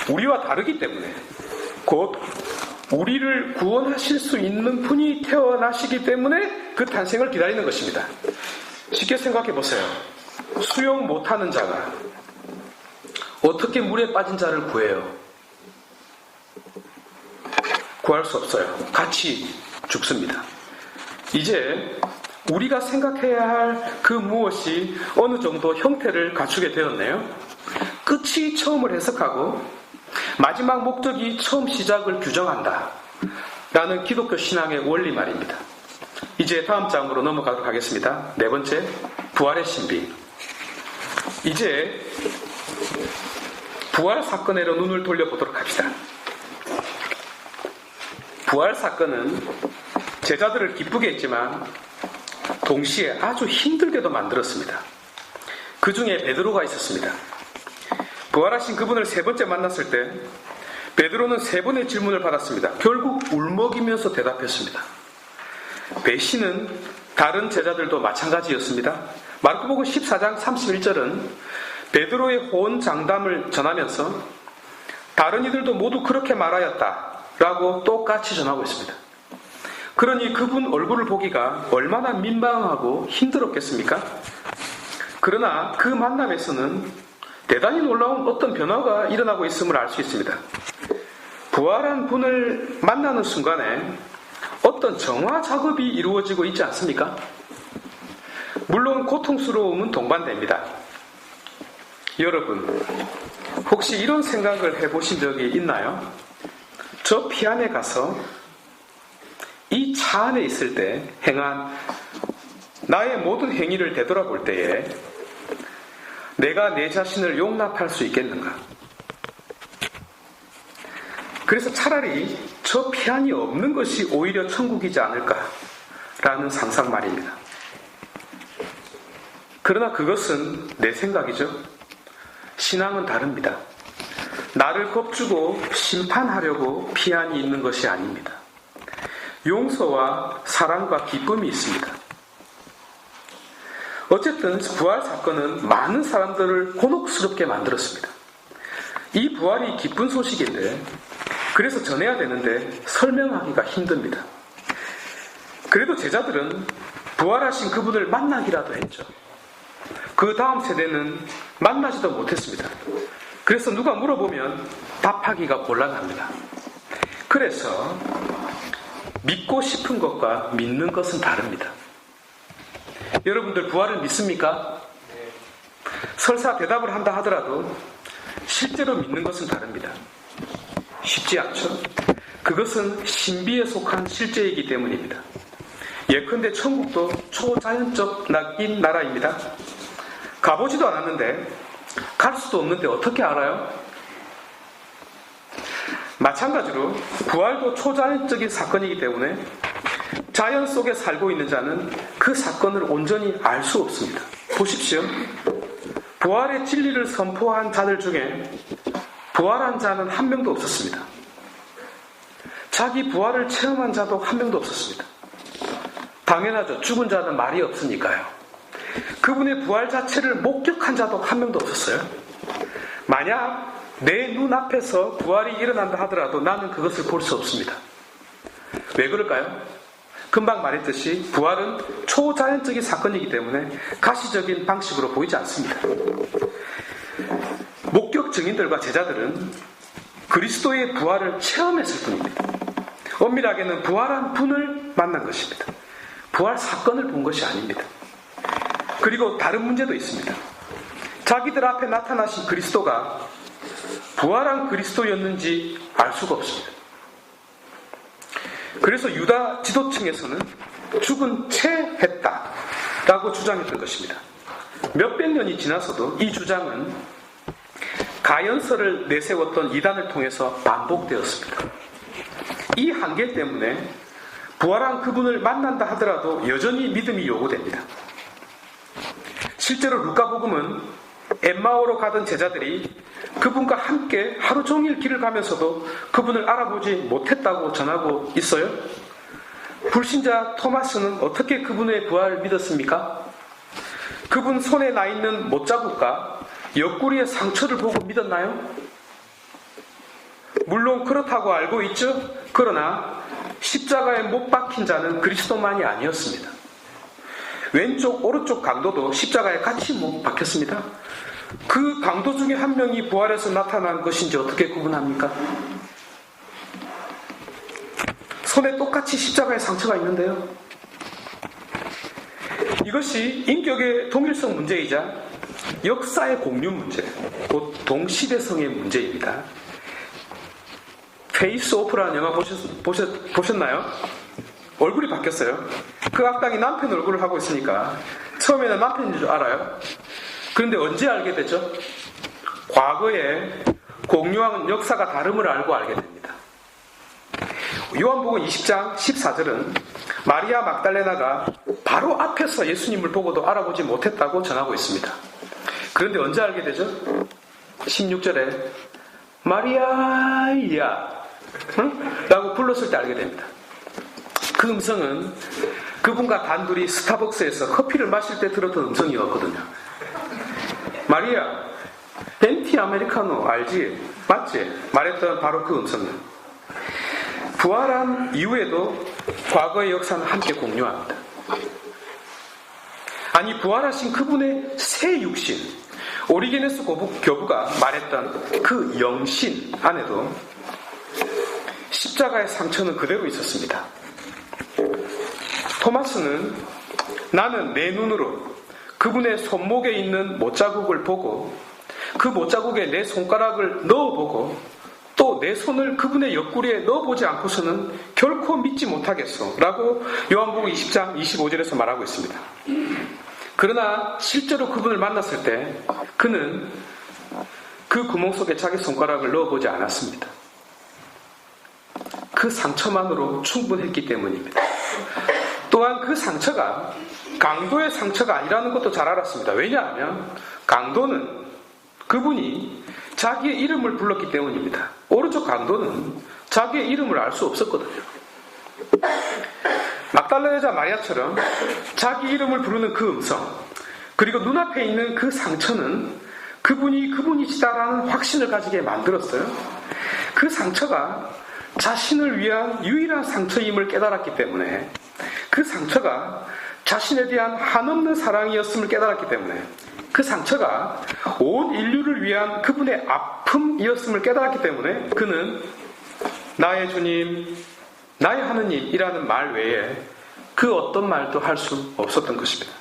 우리와 다르기 때문에 곧 우리를 구원하실 수 있는 분이 태어나시기 때문에 그 탄생을 기다리는 것입니다. 쉽게 생각해 보세요. 수영 못하는 자가 어떻게 물에 빠진 자를 구해요? 구할 수 없어요. 같이 죽습니다. 이제 우리가 생각해야 할 그 무엇이 어느 정도 형태를 갖추게 되었네요. 끝이 처음을 해석하고 마지막 목적이 처음 시작을 규정한다 라는 기독교 신앙의 원리 말입니다. 이제 다음 장으로 넘어가도록 하겠습니다. 네 번째, 부활의 신비. 이제 부활 사건으로 눈을 돌려보도록 합시다. 부활 사건은 제자들을 기쁘게 했지만 동시에 아주 힘들게도 만들었습니다. 그 중에 베드로가 있었습니다. 부활하신 그분을 세 번째 만났을 때 베드로는 세 번의 질문을 받았습니다. 결국 울먹이면서 대답했습니다. 배신은 다른 제자들도 마찬가지였습니다. 마르코복음 14장 31절은 베드로의 호언 장담을 전하면서 다른 이들도 모두 그렇게 말하였다라고 똑같이 전하고 있습니다. 그러니 그분 얼굴을 보기가 얼마나 민망하고 힘들었겠습니까? 그러나 그 만남에서는 대단히 놀라운 어떤 변화가 일어나고 있음을 알 수 있습니다. 부활한 분을 만나는 순간에 어떤 정화 작업이 이루어지고 있지 않습니까? 물론 고통스러움은 동반됩니다. 여러분, 혹시 이런 생각을 해보신 적이 있나요? 저 피안에 가서 이 차 안에 있을 때 행한 나의 모든 행위를 되돌아볼 때에 내가 내 자신을 용납할 수 있겠는가? 그래서 차라리 저 피안이 없는 것이 오히려 천국이지 않을까라는 상상 말입니다. 그러나 그것은 내 생각이죠. 신앙은 다릅니다. 나를 겁주고 심판하려고 피안이 있는 것이 아닙니다. 용서와 사랑과 기쁨이 있습니다. 어쨌든 부활 사건은 많은 사람들을 곤혹스럽게 만들었습니다. 이 부활이 기쁜 소식인데, 그래서 전해야 되는데 설명하기가 힘듭니다. 그래도 제자들은 부활하신 그분을 만나기라도 했죠. 그 다음 세대는 만나지도 못했습니다. 그래서 누가 물어보면 답하기가 곤란합니다. 그래서 믿고 싶은 것과 믿는 것은 다릅니다. 여러분들 부활을 믿습니까? 설사 대답을 한다 하더라도 실제로 믿는 것은 다릅니다. 쉽지 않죠? 그것은 신비에 속한 실제이기 때문입니다. 예컨대 천국도 초자연적인 나라입니다. 가보지도 않았는데 갈 수도 없는데 어떻게 알아요? 마찬가지로 부활도 초자연적인 사건이기 때문에 자연 속에 살고 있는 자는 그 사건을 온전히 알 수 없습니다. 보십시오. 부활의 진리를 선포한 자들 중에 부활한 자는 한 명도 없었습니다. 자기 부활을 체험한 자도 한 명도 없었습니다. 당연하죠. 죽은 자는 말이 없으니까요. 그분의 부활 자체를 목격한 자도 한 명도 없었어요. 만약 내 눈앞에서 부활이 일어난다 하더라도 나는 그것을 볼 수 없습니다. 왜 그럴까요? 금방 말했듯이 부활은 초자연적인 사건이기 때문에 가시적인 방식으로 보이지 않습니다. 목격 증인들과 제자들은 그리스도의 부활을 체험했을 뿐입니다. 엄밀하게는 부활한 분을 만난 것입니다. 부활 사건을 본 것이 아닙니다. 그리고 다른 문제도 있습니다. 자기들 앞에 나타나신 그리스도가 부활한 그리스도였는지 알 수가 없습니다. 그래서 유다 지도층에서는 죽은 채 했다라고 주장했던 것입니다. 몇백 년이 지나서도 이 주장은 가연설을 내세웠던 이단을 통해서 반복되었습니다. 이 한계 때문에 부활한 그분을 만난다 하더라도 여전히 믿음이 요구됩니다. 실제로 루카복음은 엠마오로 가던 제자들이 그분과 함께 하루 종일 길을 가면서도 그분을 알아보지 못했다고 전하고 있어요. 불신자 토마스는 어떻게 그분의 부활을 믿었습니까? 그분 손에 나 있는 못자국과 옆구리의 상처를 보고 믿었나요? 물론 그렇다고 알고 있죠. 그러나 십자가에 못 박힌 자는 그리스도만이 아니었습니다. 왼쪽 오른쪽 강도도 십자가에 같이 못 박혔습니다. 그 강도 중에 한 명이 부활해서 나타난 것인지 어떻게 구분합니까? 손에 똑같이 십자가의 상처가 있는데요. 이것이 인격의 동일성 문제이자 역사의 공유 문제, 곧 동시대성의 문제입니다. 페이스 오프라는 영화 보셨나요? 얼굴이 바뀌었어요. 그 악당이 남편 얼굴을 하고 있으니까 처음에는 남편인 줄 알아요. 그런데 언제 알게 되죠? 과거에 공유한 역사가 다름을 알고 알게 됩니다. 요한복음 20장 14절은 마리아 막달레나가 바로 앞에서 예수님을 보고도 알아보지 못했다고 전하고 있습니다. 그런데 언제 알게 되죠? 16절에 마리아야 라고 불렀을 때 알게 됩니다. 그 음성은 그분과 단둘이 스타벅스에서 커피를 마실 때 들었던 음성이었거든요. 마리아, 벤티 아메리카노 알지? 맞지? 말했던 바로 그 음성이에요. 부활한 이후에도 과거의 역사는 함께 공유합니다. 아니 부활하신 그분의 새 육신, 오리게네스 교부가 말했던 그 영신 안에도 십자가의 상처는 그대로 있었습니다. 토마스는 나는 내 눈으로 그분의 손목에 있는 못자국을 보고 그 못자국에 내 손가락을 넣어보고 또 내 손을 그분의 옆구리에 넣어보지 않고서는 결코 믿지 못하겠소 라고 요한복음 20장 25절에서 말하고 있습니다. 그러나 실제로 그분을 만났을 때 그는 그 구멍 속에 자기 손가락을 넣어보지 않았습니다. 그 상처만으로 충분했기 때문입니다. 또한 그 상처가 강도의 상처가 아니라는 것도 잘 알았습니다. 왜냐하면 강도는 그분이 자기의 이름을 불렀기 때문입니다. 오른쪽 강도는 자기의 이름을 알 수 없었거든요. 막달라 여자 마리아처럼 자기 이름을 부르는 그 음성, 그리고 눈앞에 있는 그 상처는 그분이시다라는 확신을 가지게 만들었어요. 그 상처가 자신을 위한 유일한 상처임을 깨달았기 때문에, 그 상처가 자신에 대한 한없는 사랑이었음을 깨달았기 때문에, 그 상처가 온 인류를 위한 그분의 아픔이었음을 깨달았기 때문에 그는 나의 주님, 나의 하느님이라는 말 외에 그 어떤 말도 할 수 없었던 것입니다.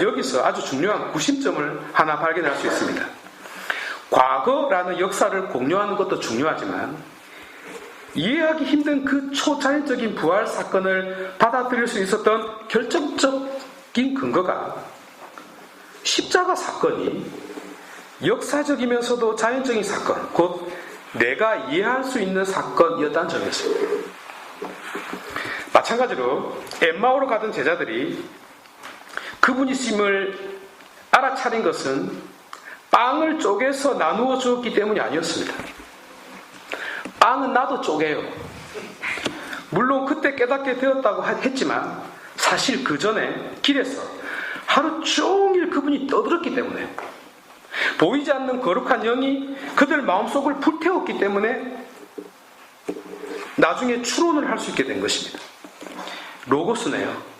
여기서 아주 중요한 구심점을 하나 발견할 수 있습니다. 과거라는 역사를 공유하는 것도 중요하지만 이해하기 힘든 그 초자연적인 부활 사건을 받아들일 수 있었던 결정적인 근거가 십자가 사건이 역사적이면서도 자연적인 사건, 곧 내가 이해할 수 있는 사건이었다는 점이었습니다. 마찬가지로 엠마오로 가던 제자들이 그분이심을 알아차린 것은 빵을 쪼개서 나누어 주었기 때문이 아니었습니다. 빵은 나도 쪼개요. 물론 그때 깨닫게 되었다고 했지만 사실 그 전에 길에서 하루 종일 그분이 떠들었기 때문에, 보이지 않는 거룩한 영이 그들 마음속을 불태웠기 때문에 나중에 추론을 할 수 있게 된 것입니다. 로고스네요.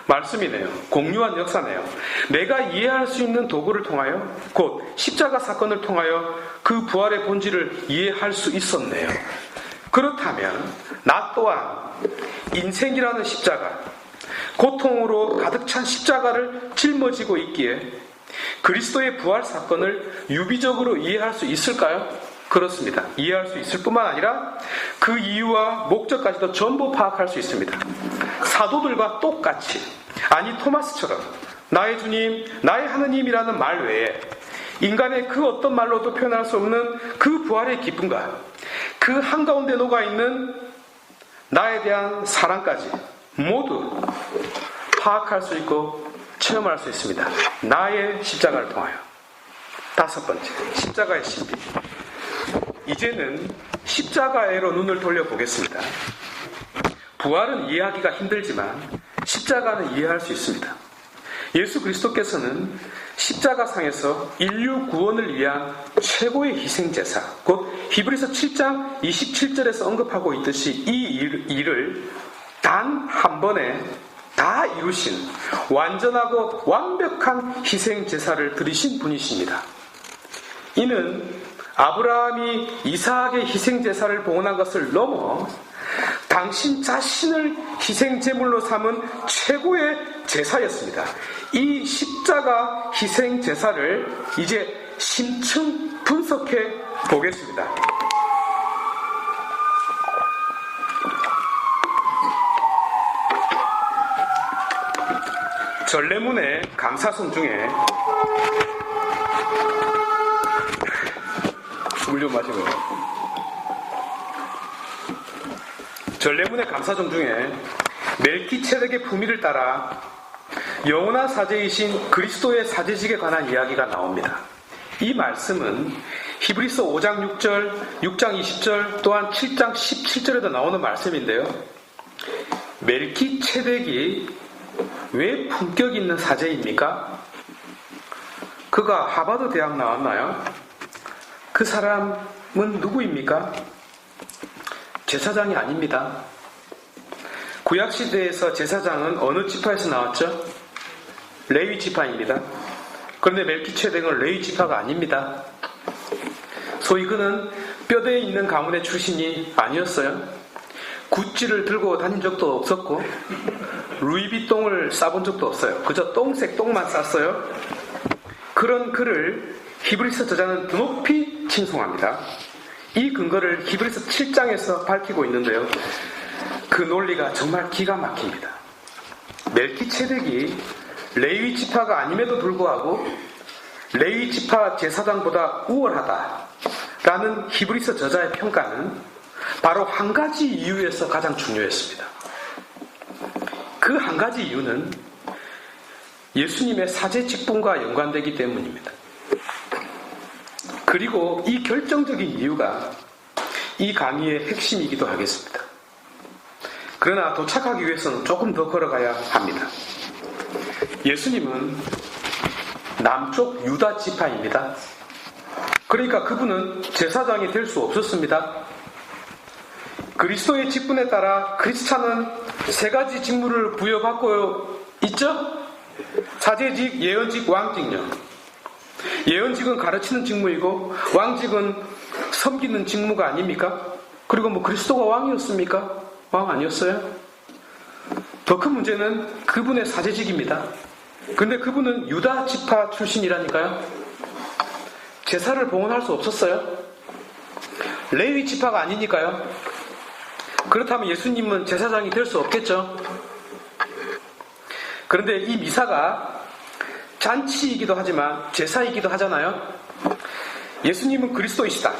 말씀이네요. 공유한 역사네요. 내가 이해할 수 있는 도구를 통하여, 곧 십자가 사건을 통하여 그 부활의 본질을 이해할 수 있었네요. 그렇다면 나 또한 인생이라는 십자가, 고통으로 가득 찬 십자가를 짊어지고 있기에 그리스도의 부활 사건을 유비적으로 이해할 수 있을까요? 그렇습니다. 이해할 수 있을 뿐만 아니라 그 이유와 목적까지도 전부 파악할 수 있습니다. 사도들과 똑같이, 아니 토마스처럼 나의 주님, 나의 하느님이라는 말 외에 인간의 그 어떤 말로도 표현할 수 없는 그 부활의 기쁨과 그 한가운데 녹아있는 나에 대한 사랑까지 모두 파악할 수 있고 체험할 수 있습니다. 나의 십자가를 통하여. 다섯 번째, 십자가의 신비. 이제는 십자가로 눈을 돌려보겠습니다. 부활은 이해하기가 힘들지만 십자가는 이해할 수 있습니다. 예수 그리스도께서는 십자가상에서 인류 구원을 위한 최고의 희생제사, 곧 히브리서 7장 27절에서 언급하고 있듯이 이 일을 단 한 번에 다 이루신 완전하고 완벽한 희생제사를 드리신 분이십니다. 이는 아브라함이 이삭의 희생제사를 봉헌한 것을 넘어 당신 자신을 희생제물로 삼은 최고의 제사였습니다. 이 십자가 희생제사를 이제 심층 분석해 보겠습니다. 전례문의 감사성 중에 물 좀 마시고요. 전례문의 감사정 중에 멜키체덱의 품위를 따라 영원한 사제이신 그리스도의 사제직에 관한 이야기가 나옵니다. 이 말씀은 히브리서 5장 6절, 6장 20절, 또한 7장 17절에도 나오는 말씀인데요. 멜키체덱이 왜 품격 있는 사제입니까? 그가 하버드 대학 나왔나요? 그 사람은 누구입니까? 제사장이 아닙니다. 구약시대에서 제사장은 어느 지파에서 나왔죠? 레위 지파입니다. 그런데 멜키ጼ덱은 레위 지파가 아닙니다. 소위 그는 뼈대에 있는 가문의 출신이 아니었어요. 구찌를 들고 다닌 적도 없었고 루이비통을 싸본 적도 없어요. 그저 똥색 똥만 쌌어요. 그런 그를 히브리서 저자는 드높이 칭송합니다. 이 근거를 히브리서 7장에서 밝히고 있는데요. 그 논리가 정말 기가 막힙니다. 멜키ጼ덱이 레위 지파가 아님에도 불구하고 레위 지파 제사장보다 우월하다라는 히브리서 저자의 평가는 바로 한 가지 이유에서 가장 중요했습니다. 그 한 가지 이유는 예수님의 사제 직분과 연관되기 때문입니다. 그리고 이 결정적인 이유가 이 강의의 핵심이기도 하겠습니다. 그러나 도착하기 위해서는 조금 더 걸어가야 합니다. 예수님은 남쪽 유다 지파입니다. 그러니까 그분은 제사장이 될 수 없었습니다. 그리스도의 직분에 따라 크리스찬은 세 가지 직무를 부여받고 있죠? 사제직, 예언직, 왕직요. 예언직은 가르치는 직무이고 왕직은 섬기는 직무가 아닙니까? 그리고 그리스도가 왕이었습니까? 왕 아니었어요? 더 큰 문제는 그분의 사제직입니다. 근데 그분은 유다 지파 출신이라니까요. 제사를 봉헌할 수 없었어요. 레위 지파가 아니니까요. 그렇다면 예수님은 제사장이 될 수 없겠죠. 그런데 이 미사가 잔치이기도 하지만 제사이기도 하잖아요. 예수님은 그리스도이시다.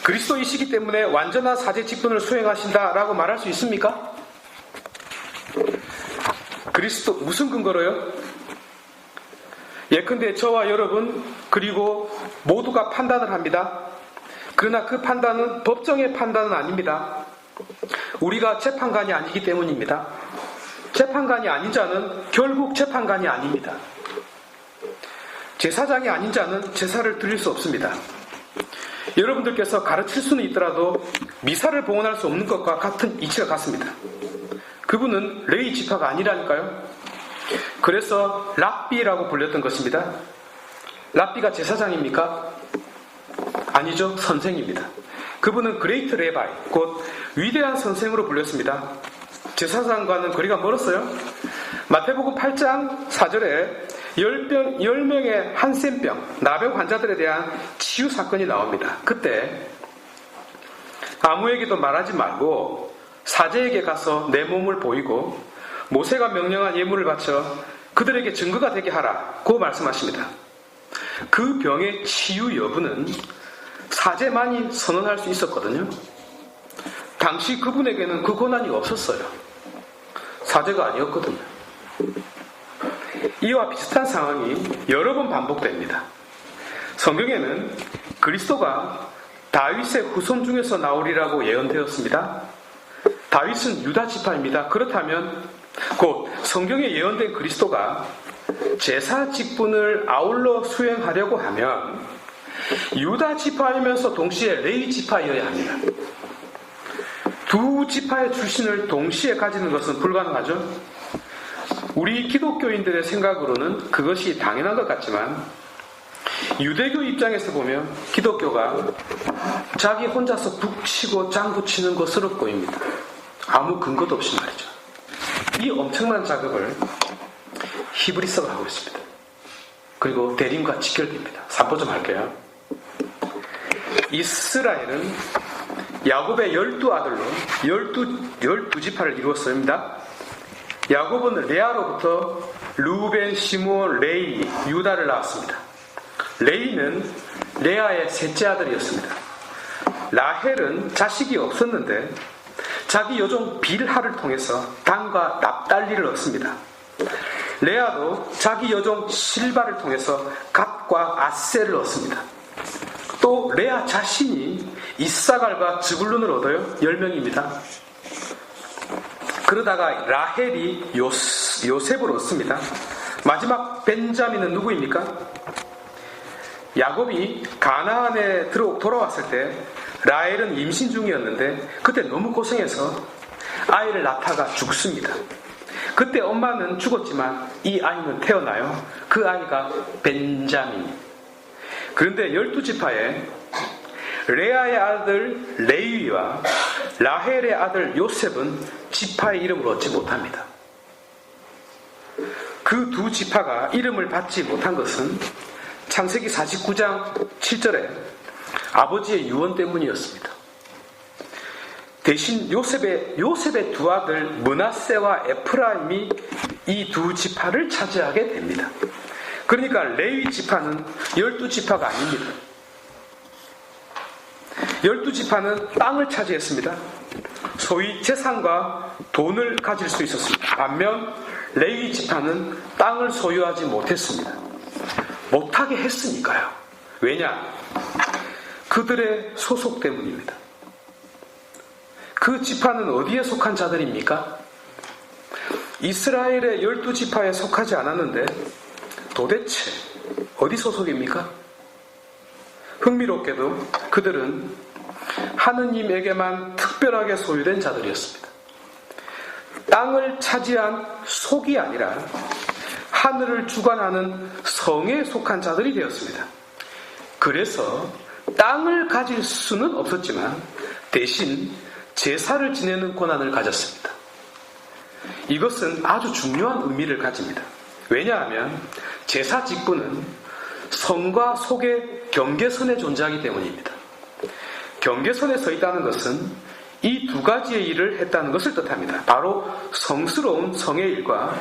그리스도이시기 때문에 완전한 사제 직분을 수행하신다라고 말할 수 있습니까? 그리스도 무슨 근거로요? 예컨대 저와 여러분 그리고 모두가 판단을 합니다. 그러나 그 판단은 법정의 판단은 아닙니다. 우리가 재판관이 아니기 때문입니다. 재판관이 아닌 자는 결국 재판관이 아닙니다. 제사장이 아닌 자는 제사를 드릴 수 없습니다. 여러분들께서 가르칠 수는 있더라도 미사를 봉헌할 수 없는 것과 같은 이치가 같습니다. 그분은 레위 지파가 아니라니까요. 그래서 랍비라고 불렸던 것입니다. 랍비가 제사장입니까? 아니죠. 선생입니다. 그분은 그레이트 레바이, 곧 위대한 선생으로 불렸습니다. 제사장과는 거리가 멀었어요. 마태복음 8장 4절에 10명의 한센병, 나병 환자들에 대한 치유 사건이 나옵니다. 그때 아무에게도 말하지 말고 사제에게 가서 내 몸을 보이고 모세가 명령한 예물을 바쳐 그들에게 증거가 되게 하라고 말씀하십니다. 그 병의 치유 여부는 사제만이 선언할 수 있었거든요. 당시 그분에게는 그 권한이 없었어요. 사제가 아니었거든요. 이와 비슷한 상황이 여러 번 반복됩니다. 성경에는 그리스도가 다윗의 후손 중에서 나오리라고 예언되었습니다. 다윗은 유다 지파입니다. 그렇다면 곧 성경에 예언된 그리스도가 제사 직분을 아울러 수행하려고 하면 유다 지파이면서 동시에 레위 지파여야 합니다. 두 지파의 출신을 동시에 가지는 것은 불가능하죠. 우리 기독교인들의 생각으로는 그것이 당연한 것 같지만 유대교 입장에서 보면 기독교가 자기 혼자서 북치고 장구치는 것으로 보입니다. 아무 근거도 없이 말이죠. 이 엄청난 작업을 히브리서가 하고 있습니다. 그리고 대림과 직결됩니다. 산보 좀 할게요. 이스라엘은 야곱의 12아들로 12지파를 이루었습니다. 야곱은 레아로부터 루벤, 시므온, 레위, 유다를 낳았습니다. 레위는 레아의 셋째 아들이었습니다. 라헬은 자식이 없었는데 자기 여종 빌하를 통해서 단과 납달리를 얻습니다. 레아도 자기 여종 실바를 통해서 갓과 아셀을 얻습니다. 또 레아 자신이 이사갈과 즈불룬을 얻어요. 10명입니다. 그러다가 라헬이 요셉을 얻습니다. 마지막 벤자민은 누구입니까? 야곱이 가나안에 돌아왔을 때 라헬은 임신 중이었는데 그때 너무 고생해서 아이를 낳다가 죽습니다. 그때 엄마는 죽었지만 이 아이는 태어나요. 그 아이가 벤자민. 그런데 12지파에 레아의 아들 레위와 라헬의 아들 요셉은 지파의 이름을 얻지 못합니다. 그 두 지파가 이름을 받지 못한 것은 창세기 49장 7절에 아버지의 유언 때문이었습니다. 대신 요셉의 두 아들 므낫세와 에프라임이 이 두 지파를 차지하게 됩니다. 그러니까 레위 지파는 12지파가 아닙니다. 12지파는 땅을 차지했습니다. 소위 재산과 돈을 가질 수 있었습니다. 반면 레위 지파는 땅을 소유하지 못했습니다. 못하게 했으니까요. 왜냐? 그들의 소속 때문입니다. 그 지파는 어디에 속한 자들입니까? 이스라엘의 12지파에 속하지 않았는데 도대체 어디 소속입니까? 흥미롭게도 그들은 하느님에게만 특별하게 소유된 자들이었습니다. 땅을 차지한 속이 아니라 하늘을 주관하는 성에 속한 자들이 되었습니다. 그래서 땅을 가질 수는 없었지만 대신 제사를 지내는 권한을 가졌습니다. 이것은 아주 중요한 의미를 가집니다. 왜냐하면 제사 직분은 성과 속의 경계선에 존재하기 때문입니다. 경계선에 서 있다는 것은 이 두 가지의 일을 했다는 것을 뜻합니다. 바로 성스러운 성의 일과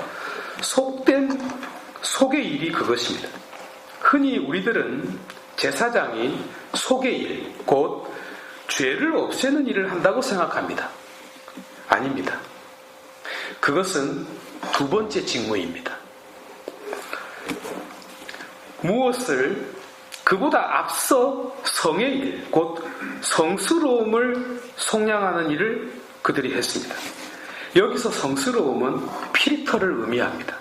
속된 속의 일이 그것입니다. 흔히 우리들은 제사장이 속의 일, 곧 죄를 없애는 일을 한다고 생각합니다. 아닙니다. 그것은 두 번째 직무입니다. 무엇을 그보다 앞서 성의 일, 곧 성스러움을 속량하는 일을 그들이 했습니다. 여기서 성스러움은 필터를 의미합니다.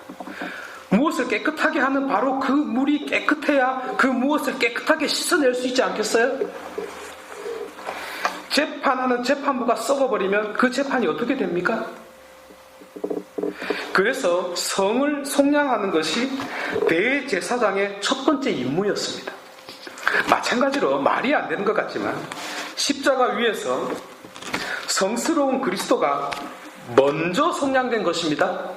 무엇을 깨끗하게 하는 바로 그 물이 깨끗해야 그 무엇을 깨끗하게 씻어낼 수 있지 않겠어요? 재판하는 재판부가 썩어버리면 그 재판이 어떻게 됩니까? 그래서 성을 속량하는 것이 대제사장의 첫 번째 임무였습니다. 마찬가지로 말이 안 되는 것 같지만 십자가 위에서 성스러운 그리스도가 먼저 속량된 것입니다.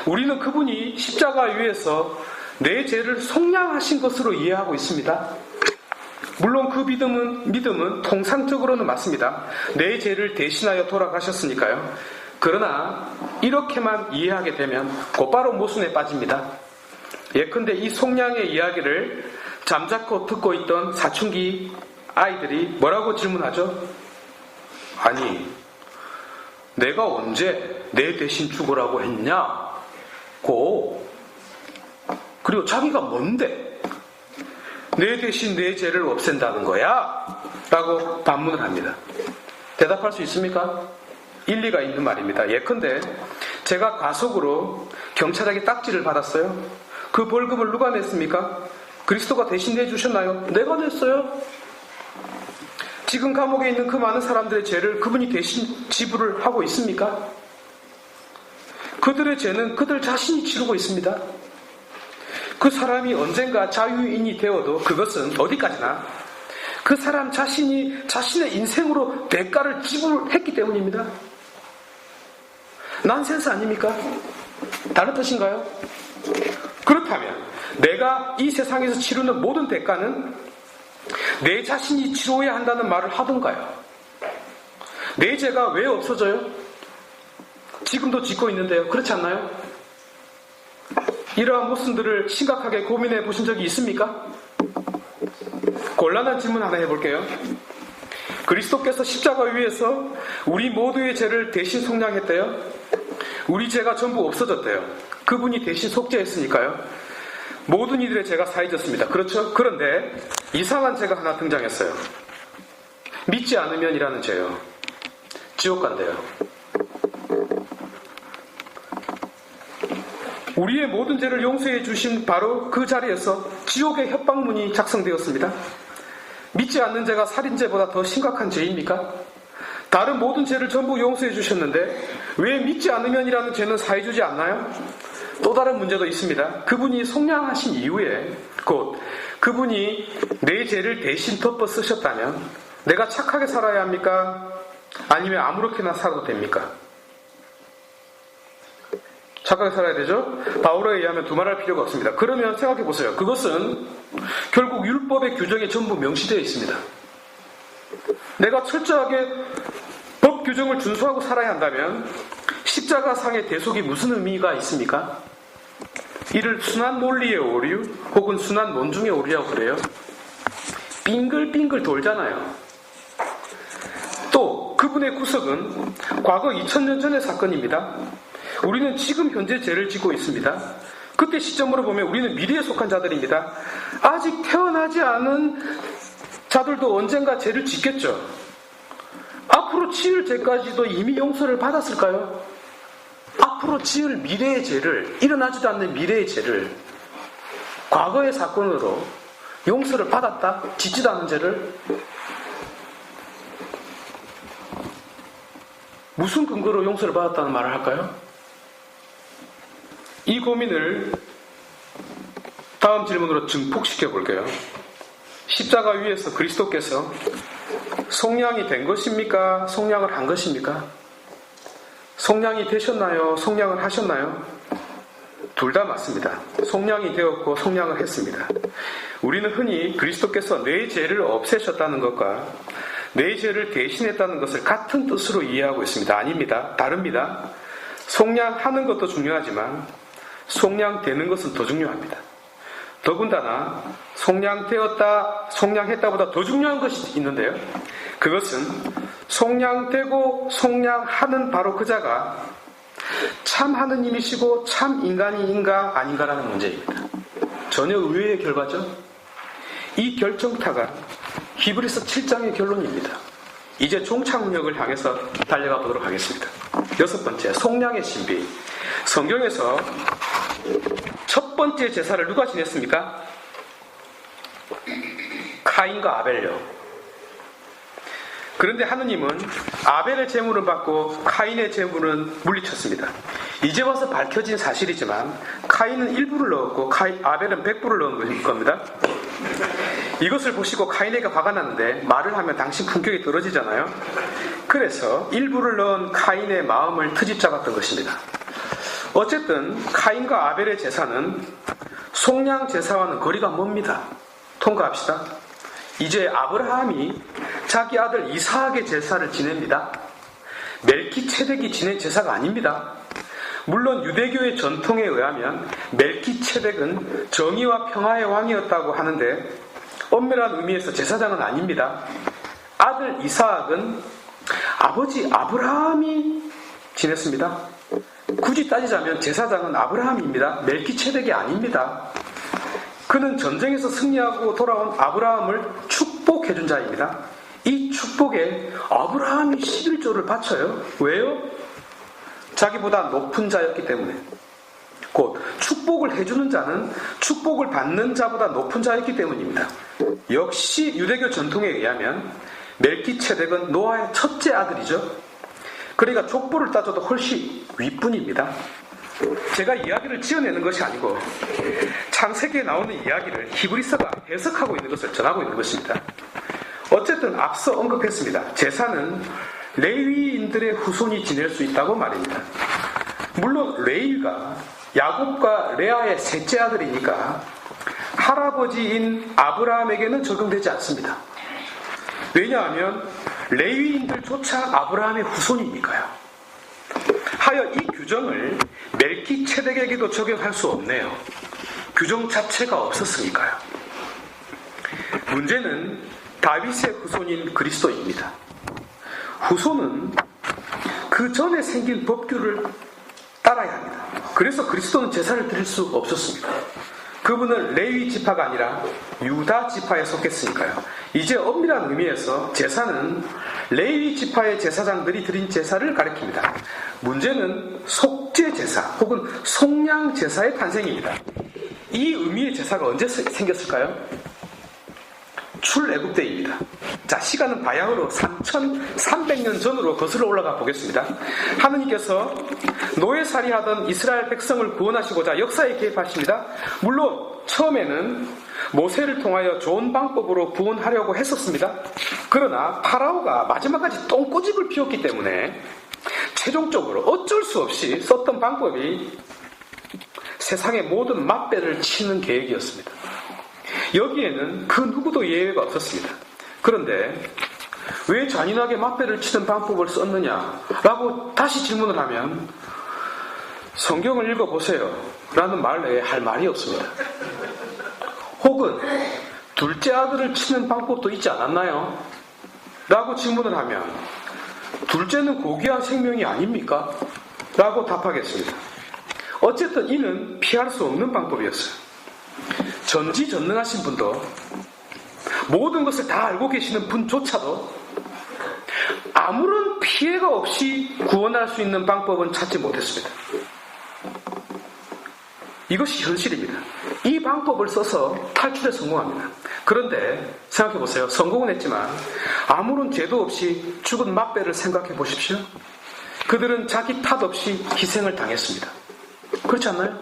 우리는 그분이 십자가 위에서 내 죄를 속량하신 것으로 이해하고 있습니다. 물론 그 믿음은 통상적으로는 맞습니다. 내 죄를 대신하여 돌아가셨으니까요. 그러나 이렇게만 이해하게 되면 곧바로 모순에 빠집니다. 예컨대 이 속량의 이야기를 잠자코 듣고 있던 사춘기 아이들이 뭐라고 질문하죠? 아니, 내가 언제 내 대신 죽으라고 했냐고. 그리고 자기가 뭔데 내 대신 내 죄를 없앤다는 거야? 라고 반문을 합니다. 대답할 수 있습니까? 일리가 있는 말입니다. 예컨대 제가 과속으로 경찰에게 딱지를 받았어요. 그 벌금을 누가 냈습니까? 그리스도가 대신 내주셨나요? 내가 냈어요. 지금 감옥에 있는 그 많은 사람들의 죄를 그분이 대신 지불을 하고 있습니까? 그들의 죄는 그들 자신이 치르고 있습니다. 그 사람이 언젠가 자유인이 되어도 그것은 어디까지나 그 사람 자신이 자신의 인생으로 대가를 지불했기 때문입니다. 난센스 아닙니까? 다른 뜻인가요? 그렇다면 내가 이 세상에서 치르는 모든 대가는 내 자신이 치러야 한다는 말을 하던가요? 내 죄가 왜 없어져요? 지금도 짓고 있는데요. 그렇지 않나요? 이러한 모순들을 심각하게 고민해 보신 적이 있습니까? 곤란한 질문 하나 해볼게요. 그리스도께서 십자가 위에서 우리 모두의 죄를 대신 속량했대요. 우리 죄가 전부 없어졌대요. 그분이 대신 속죄했으니까요. 모든 이들의 죄가 사해졌습니다. 그렇죠? 그런데 이상한 죄가 하나 등장했어요. 믿지 않으면이라는 죄요. 지옥 간대요. 우리의 모든 죄를 용서해 주신 바로 그 자리에서 지옥의 협박문이 작성되었습니다. 믿지 않는 죄가 살인죄보다 더 심각한 죄입니까? 다른 모든 죄를 전부 용서해 주셨는데 왜 믿지 않으면이라는 죄는 사해 주지 않나요? 또 다른 문제도 있습니다. 그분이 속량하신 이후에 곧 그분이 내 죄를 대신 덮어 쓰셨다면 내가 착하게 살아야 합니까? 아니면 아무렇게나 살아도 됩니까? 착하게 살아야 되죠? 바울에 의하면 두말할 필요가 없습니다. 그러면 생각해 보세요. 그것은 결국 율법의 규정에 전부 명시되어 있습니다. 내가 철저하게 법 규정을 준수하고 살아야 한다면 십자가상의 대속이 무슨 의미가 있습니까? 이를 순환 논리의 오류 혹은 순환 논중의 오류라고 그래요. 빙글빙글 돌잖아요. 또 그분의 구속은 과거 2000년 전의 사건입니다. 우리는 지금 현재 죄를 짓고 있습니다. 그때 시점으로 보면 우리는 미래에 속한 자들입니다. 아직 태어나지 않은 자들도 언젠가 죄를 짓겠죠. 앞으로 지을 죄까지도 이미 용서를 받았을까요? 앞으로 지을 미래의 죄를, 일어나지도 않는 미래의 죄를 과거의 사건으로 용서를 받았다? 짓지도 않은 죄를? 무슨 근거로 용서를 받았다는 말을 할까요? 이 고민을 다음 질문으로 증폭시켜 볼게요. 십자가 위에서 그리스도께서 속량이 된 것입니까? 속량을 한 것입니까? 속량이 되셨나요? 속량을 하셨나요? 둘 다 맞습니다. 속량이 되었고 속량을 했습니다. 우리는 흔히 그리스도께서 내 죄를 없애셨다는 것과 내 죄를 대신했다는 것을 같은 뜻으로 이해하고 있습니다. 아닙니다. 다릅니다. 속량하는 것도 중요하지만 속량되는 것은 더 중요합니다. 더군다나 속량되었다, 속량했다보다 더 중요한 것이 있는데요. 그것은 속량되고 속량하는 바로 그 자가 참 하느님이시고 참 인간인가 아닌가라는 문제입니다. 전혀 의외의 결과죠. 이 결정타가 히브리서 7장의 결론입니다. 이제 종착역을 향해서 달려가 보도록 하겠습니다. 6번째, 속량의 신비. 성경에서 첫 번째 제사를 누가 지냈습니까? 카인과 아벨요. 그런데 하느님은 아벨의 제물은 받고 카인의 제물은 물리쳤습니다. 이제 와서 밝혀진 사실이지만 카인은 일부를 넣었고 아벨은 100%를 넣은 겁니다. 이것을 보시고 카인에게 화가 났는데 말을 하면 당신 품격이 떨어지잖아요. 그래서 일부를 넣은 카인의 마음을 트집 잡았던 것입니다. 어쨌든 카인과 아벨의 제사는 속량 제사와는 거리가 멉니다. 통과합시다. 이제 아브라함이 자기 아들 이삭의 제사를 지냅니다. 멜키체덱이 지낸 제사가 아닙니다. 물론 유대교의 전통에 의하면 멜키체덱은 정의와 평화의 왕이었다고 하는데 엄밀한 의미에서 제사장은 아닙니다. 아들 이삭은 아버지 아브라함이 지냈습니다. 굳이 따지자면 제사장은 아브라함입니다. 멜키체덱이 아닙니다. 그는 전쟁에서 승리하고 돌아온 아브라함을 축복해준 자입니다. 이 축복에 아브라함이 11조를 바쳐요. 왜요? 자기보다 높은 자였기 때문에. 곧 축복을 해주는 자는 축복을 받는 자보다 높은 자였기 때문입니다. 역시 유대교 전통에 의하면 멜키체덱은 노아의 첫째 아들이죠. 그러니까 족보를 따져도 훨씬 윗분입니다. 제가 이야기를 지어내는 것이 아니고 창세기에 나오는 이야기를 히브리서가 해석하고 있는 것을 전하고 있는 것입니다. 어쨌든 앞서 언급했습니다. 제사는 레위인들의 후손이 지낼 수 있다고 말입니다. 물론 레위가 야곱과 레아의 셋째 아들이니까 할아버지인 아브라함에게는 적용되지 않습니다. 왜냐하면 레위인들조차 아브라함의 후손이니까요. 하여 이 규정을 멜키체덱에게도 적용할 수 없네요. 규정 자체가 없었으니까요. 문제는 다윗의 후손인 그리스도입니다. 후손은 그 전에 생긴 법규를 따라야 합니다. 그래서 그리스도는 제사를 드릴 수 없었습니다. 그분은 레위 지파가 아니라 유다 지파에 속했으니까요. 이제 엄밀한 의미에서 제사는 레위 지파의 제사장들이 드린 제사를 가리킵니다. 문제는 속죄 제사 혹은 속량 제사의 탄생입니다. 이 의미의 제사가 언제 생겼을까요? 출애굽때입니다. 자, 시간은 바야흐로 3300년 전으로 거슬러 올라가 보겠습니다. 하느님께서 노예살이하던 이스라엘 백성을 구원하시고자 역사에 개입하십니다. 물론 처음에는 모세를 통하여 좋은 방법으로 구원하려고 했었습니다. 그러나 파라오가 마지막까지 똥꼬집을 피웠기 때문에 최종적으로 어쩔 수 없이 썼던 방법이 세상의 모든 맛배를 치는 계획이었습니다. 여기에는 그 누구도 예외가 없었습니다. 그런데 왜 잔인하게 맛배를 치는 방법을 썼느냐라고 다시 질문을 하면 성경을 읽어보세요 라는 말 외에 할 말이 없습니다. 혹은 둘째 아들을 치는 방법도 있지 않았나요? 라고 질문을 하면 둘째는 고귀한 생명이 아닙니까? 라고 답하겠습니다. 어쨌든 이는 피할 수 없는 방법이었어요. 전지전능하신 분도 모든 것을 다 알고 계시는 분조차도 아무런 피해가 없이 구원할 수 있는 방법은 찾지 못했습니다. 이것이 현실입니다. 이 방법을 써서 탈출에 성공합니다. 그런데 생각해보세요. 성공은 했지만 아무런 죄도 없이 죽은 맛배를 생각해 보십시오. 그들은 자기 탓 없이 희생을 당했습니다. 그렇지 않나요?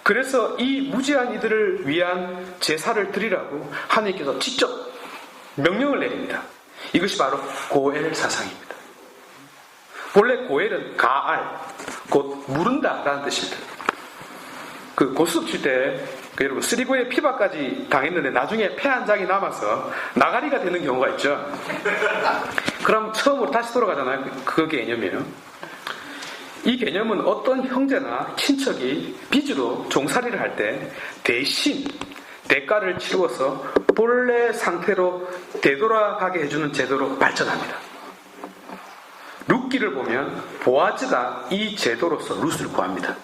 그래서 이 무죄한 이들을 위한 제사를 드리라고 하나님께서 직접 명령을 내립니다. 이것이 바로 고엘 사상입니다. 본래 고엘은 가알, 곧 무른다 라는 뜻입니다. 그 고수업 칠 때 여러분 쓰리고에 피박까지 당했는데 나중에 폐 한 장이 남아서 나가리가 되는 경우가 있죠. 그럼 처음으로 다시 돌아가잖아요. 그 개념이에요. 이 개념은 어떤 형제나 친척이 빚으로 종살이를 할 때 대신 대가를 치루어서 본래 상태로 되돌아가게 해주는 제도로 발전합니다. 룻기를 보면 보아즈가 이 제도로서 룻을 구합니다.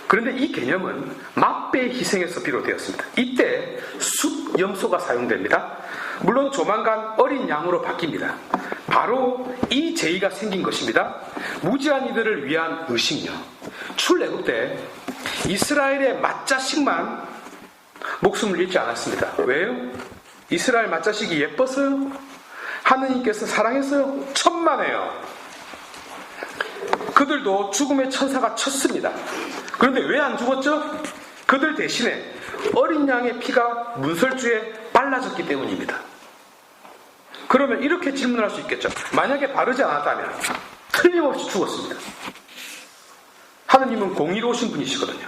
그런데 이 개념은 맛배의 희생에서 비롯되었습니다. 이때 숫 염소가 사용됩니다. 물론 조만간 어린 양으로 바뀝니다. 바로 이 제의가 생긴 것입니다. 무지한 이들을 위한 의식요. 출애굽 때 이스라엘의 맏자식만 목숨을 잃지 않았습니다. 왜요? 이스라엘 맏자식이 예뻤어요? 하느님께서 사랑했어요? 천만에요. 그들도 죽음의 천사가 쳤습니다. 그런데 왜 안 죽었죠? 그들 대신에 어린 양의 피가 문설주에 발라졌기 때문입니다. 그러면 이렇게 질문할 수 있겠죠. 만약에 바르지 않았다면 틀림없이 죽었습니다. 하느님은 공의로우신 분이시거든요.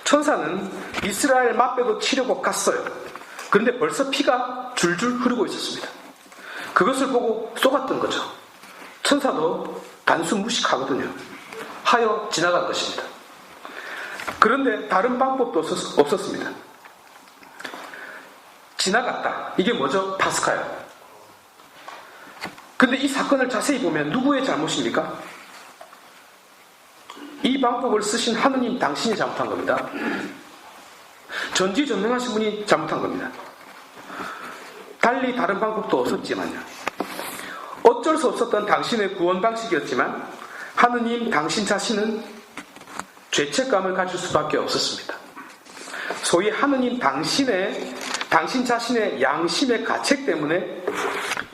천사는 이스라엘 맛배도 치려고 갔어요. 그런데 벌써 피가 줄줄 흐르고 있었습니다. 그것을 보고 쏘갔던 거죠. 천사도 단순 무식하거든요. 하여 지나간 것입니다. 그런데 다른 방법도 없었습니다. 지나갔다. 이게 뭐죠? 파스카요. 근데 이 사건을 자세히 보면 누구의 잘못입니까? 이 방법을 쓰신 하느님 당신이 잘못한 겁니다. 전지전능하신 분이 잘못한 겁니다. 달리 다른 방법도 없었지만요. 어쩔 수 없었던 당신의 구원 방식이었지만 하느님 당신 자신은 죄책감을 가질 수밖에 없었습니다. 소위 하느님 당신 자신의 양심의 가책 때문에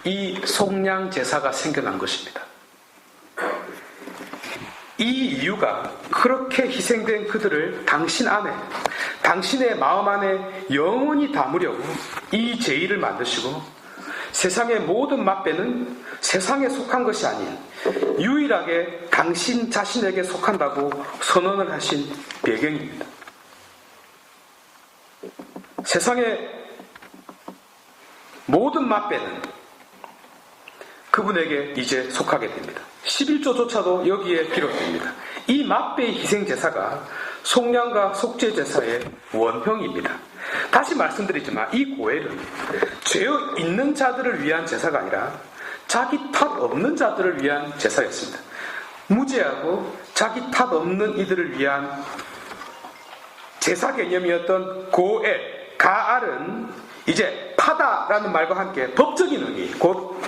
이 속량 제사가 생겨난 것입니다. 이 이유가 그렇게 희생된 그들을 당신 안에, 당신의 마음 안에 영원히 담으려고 이 제의를 만드시고 세상의 모든 맛배는 세상에 속한 것이 아닌 유일하게 당신 자신에게 속한다고 선언을 하신 배경입니다. 세상의 모든 맛배는 그분에게 이제 속하게 됩니다. 11조조차도 여기에 비롯됩니다. 이 맛배의 희생제사가 속량과 속죄제사의 원형입니다. 다시 말씀드리지만 이 고엘은 죄 있는 자들을 위한 제사가 아니라 자기 탓 없는 자들을 위한 제사였습니다. 무죄하고 자기 탓 없는 이들을 위한 제사 개념이었던 고엘, 가알은 이제 파다라는 말과 함께 법적인 의미, 곧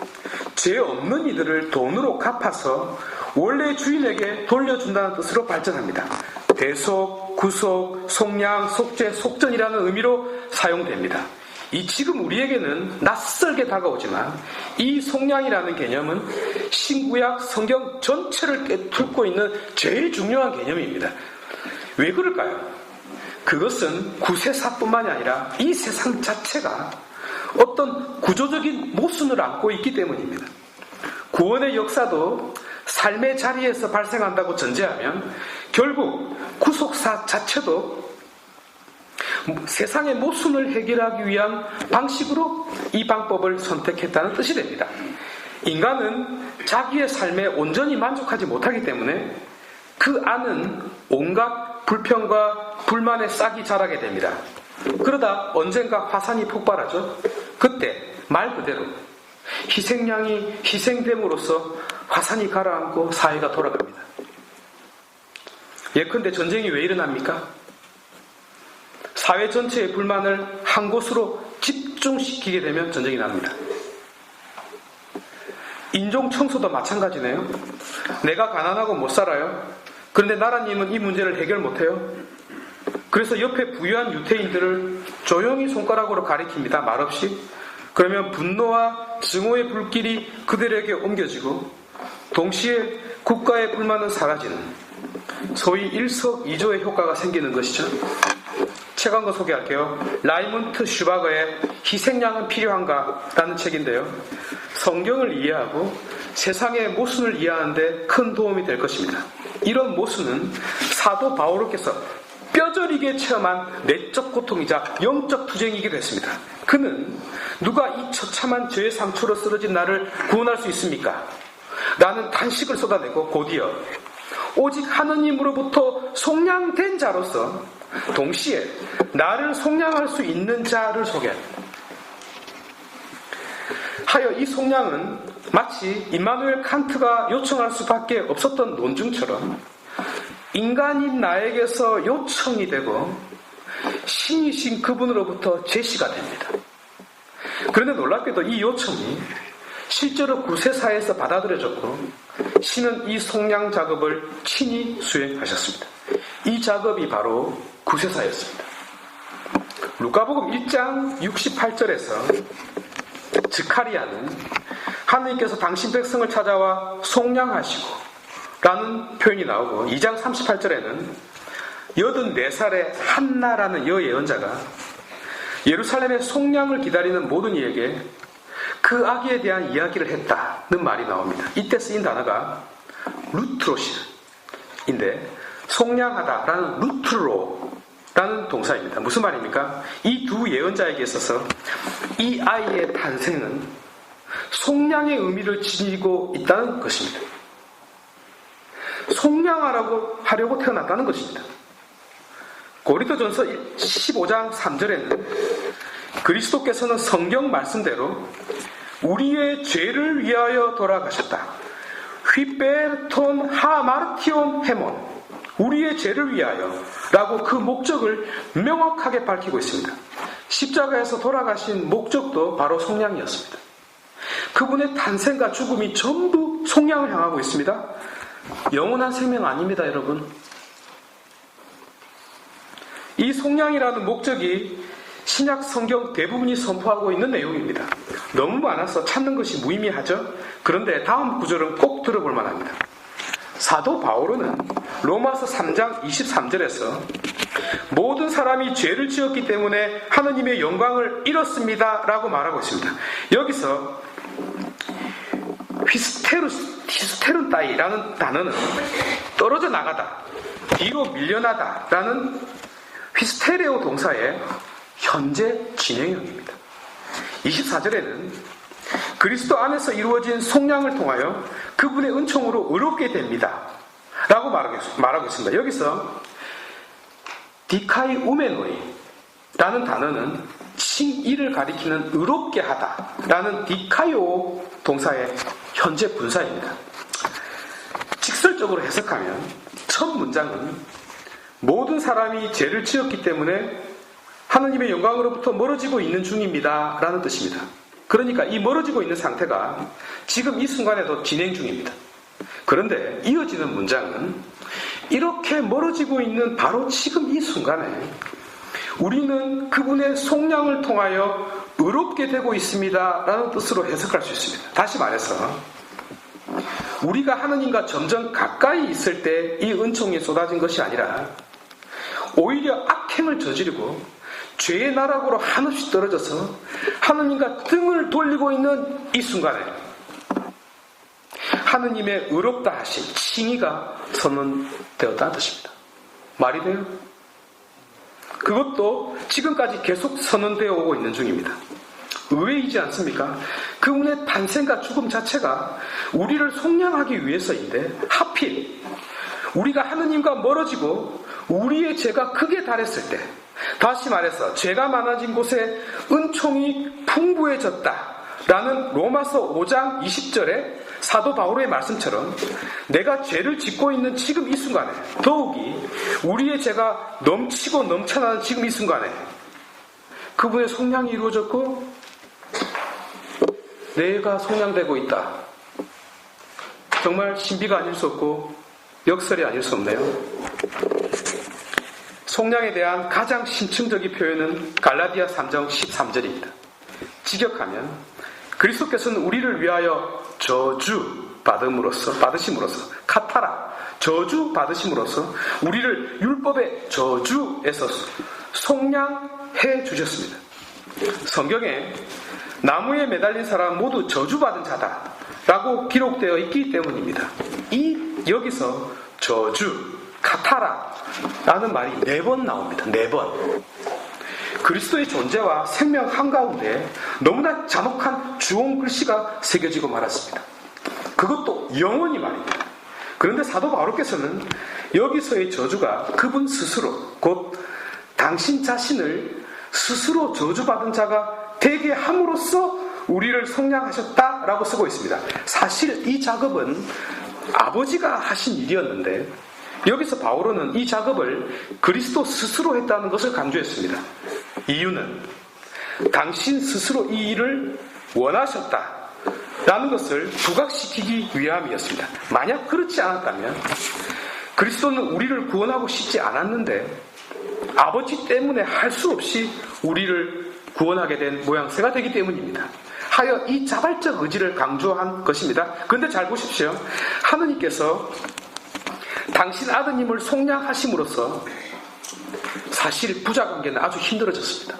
죄 없는 이들을 돈으로 갚아서 원래 주인에게 돌려준다는 뜻으로 발전합니다. 대속, 구속, 속량, 속죄, 속전이라는 의미로 사용됩니다. 이 지금 우리에게는 낯설게 다가오지만 이 속량이라는 개념은 신구약 성경 전체를 꿰뚫고 있는 제일 중요한 개념입니다. 왜 그럴까요? 그것은 구세사뿐만이 아니라 이 세상 자체가 어떤 구조적인 모순을 안고 있기 때문입니다. 구원의 역사도 삶의 자리에서 발생한다고 전제하면 결국 구속사 자체도 세상의 모순을 해결하기 위한 방식으로 이 방법을 선택했다는 뜻이 됩니다. 인간은 자기의 삶에 온전히 만족하지 못하기 때문에 그 안은 온갖 불평과 불만의 싹이 자라게 됩니다. 그러다 언젠가 화산이 폭발하죠. 그때 말 그대로 희생양이 희생됨으로써 화산이 가라앉고 사회가 돌아갑니다. 예컨대 전쟁이 왜 일어납니까? 사회 전체의 불만을 한 곳으로 집중시키게 되면 전쟁이 납니다. 인종 청소도 마찬가지네요. 내가 가난하고 못 살아요. 그런데 나라님은 이 문제를 해결 못해요. 그래서 옆에 부유한 유태인들을 조용히 손가락으로 가리킵니다. 말없이. 그러면 분노와 증오의 불길이 그들에게 옮겨지고 동시에 국가의 불만은 사라지는 소위 일석이조의 효과가 생기는 것이죠. 책 한 거 소개할게요. 라이문트 슈바거의 희생양은 필요한가? 라는 책인데요. 성경을 이해하고 세상의 모순을 이해하는 데 큰 도움이 될 것입니다. 이런 모순은 사도 바오로께서 뼈저리게 체험한 내적 고통이자 영적 투쟁이기도 했습니다. 그는 누가 이 처참한 죄의 상처로 쓰러진 나를 구원할 수 있습니까? 라는 탄식을 쏟아내고 곧이어 오직 하느님으로부터 속량된 자로서 동시에 나를 속량할 수 있는 자를 소개합니다. 하여 이 속량은 마치 임마누엘 칸트가 요청할 수밖에 없었던 논증처럼 인간인 나에게서 요청이 되고 신이신 그분으로부터 제시가 됩니다. 그런데 놀랍게도 이 요청이 실제로 구세사에서 받아들여졌고 신은 이 속량 작업을 친히 수행하셨습니다. 이 작업이 바로 구세사였습니다. 루카복음 1장 68절에서 즈카리아는 하느님께서 당신 백성을 찾아와 속량하시고 라는 표현이 나오고 2장 38절에는 84살의 한나라는 여예언자가 예루살렘의 속량을 기다리는 모든 이에게 그 아기에 대한 이야기를 했다는 말이 나옵니다. 이때 쓰인 단어가 루트로시인데 속량하다라는 루트로라는 동사입니다. 무슨 말입니까? 이 두 예언자에게 있어서 이 아이의 탄생은 속량의 의미를 지니고 있다는 것입니다. 속량하려고 태어났다는 것입니다. 고린도전서 15장 3절에는 그리스도께서는 성경 말씀대로 우리의 죄를 위하여 돌아가셨다. 휘베톤 하마르티온 헤몬 우리의 죄를 위하여 라고 그 목적을 명확하게 밝히고 있습니다. 십자가에서 돌아가신 목적도 바로 속량이었습니다. 그분의 탄생과 죽음이 전부 속량을 향하고 있습니다. 영원한 생명 아닙니다, 여러분. 이 속량이라는 목적이 신약 성경 대부분이 선포하고 있는 내용입니다. 너무 많아서 찾는 것이 무의미하죠? 그런데 다음 구절은 꼭 들어볼 만합니다. 사도 바오로는 로마서 3장 23절에서 모든 사람이 죄를 지었기 때문에 하느님의 영광을 잃었습니다 라고 말하고 있습니다. 여기서 히스테룬 따이라는 단어는 떨어져 나가다, 뒤로 밀려나다 라는 휘스테레오 동사의 현재 진행형입니다. 24절에는 그리스도 안에서 이루어진 속량을 통하여 그분의 은총으로 의롭게 됩니다 라고 말하고 있습니다. 여기서 디카이 우메노이 라는 단어는 칭의를 가리키는 의롭게 하다 라는 디카이오 동사의 현재 분사입니다. 직설적으로 해석하면 첫 문장은 모든 사람이 죄를 지었기 때문에 하느님의 영광으로부터 멀어지고 있는 중입니다 라는 뜻입니다. 그러니까 이 멀어지고 있는 상태가 지금 이 순간에도 진행 중입니다. 그런데 이어지는 문장은 이렇게 멀어지고 있는 바로 지금 이 순간에 우리는 그분의 속량을 통하여 의롭게 되고 있습니다 라는 뜻으로 해석할 수 있습니다. 다시 말해서 우리가 하느님과 점점 가까이 있을 때 이 은총이 쏟아진 것이 아니라 오히려 악행을 저지르고 죄의 나락으로 한없이 떨어져서 하느님과 등을 돌리고 있는 이 순간에 하느님의 의롭다 하신 칭의가 선언되었다는 뜻입니다. 말이 돼요? 그것도 지금까지 계속 선언되어 오고 있는 중입니다. 의외이지 않습니까? 그분의 탄생과 죽음 자체가 우리를 속량하기 위해서인데 하필 우리가 하느님과 멀어지고 우리의 죄가 크게 달했을 때, 다시 말해서 죄가 많아진 곳에 은총이 풍부해졌다라는 로마서 5장 20절에 사도 바울의 말씀처럼 내가 죄를 짓고 있는 지금 이 순간에, 더욱이 우리의 죄가 넘치고 넘쳐나는 지금 이 순간에 그분의 속량이 이루어졌고 내가 속량되고 있다. 정말 신비가 아닐 수 없고 역설이 아닐 수 없네요. 속량에 대한 가장 심층적인 표현은 갈라디아 3장 13절입니다. 직역하면 그리스도께서는 우리를 위하여 받으심으로써 카타라, 저주 받으심으로써 우리를 율법의 저주에서 속량해 주셨습니다. 성경에 나무에 매달린 사람 모두 저주받은 자다 라고 기록되어 있기 때문입니다. 여기서 저주, 카타라 라는 말이 4번 나옵니다. 4번. 그리스도의 존재와 생명 한가운데 너무나 잔혹한 주홍 글씨가 새겨지고 말았습니다. 그것도 영원히 말입니다. 그런데 사도 바울께서는 여기서의 저주가 그분 스스로, 곧 당신 자신을 스스로 저주받은 자가 되게 함으로써 우리를 속량하셨다라고 쓰고 있습니다. 사실 이 작업은 아버지가 하신 일이었는데 여기서 바울은 이 작업을 그리스도 스스로 했다는 것을 강조했습니다. 이유는 당신 스스로 이 일을 원하셨다라는 것을 부각시키기 위함이었습니다. 만약 그렇지 않았다면 그리스도는 우리를 구원하고 싶지 않았는데 아버지 때문에 할 수 없이 우리를 구원하게 된 모양새가 되기 때문입니다. 하여 이 자발적 의지를 강조한 것입니다. 그런데 잘 보십시오. 하느님께서 당신 아드님을 속량하심으로써 사실 부자관계는 아주 힘들어졌습니다.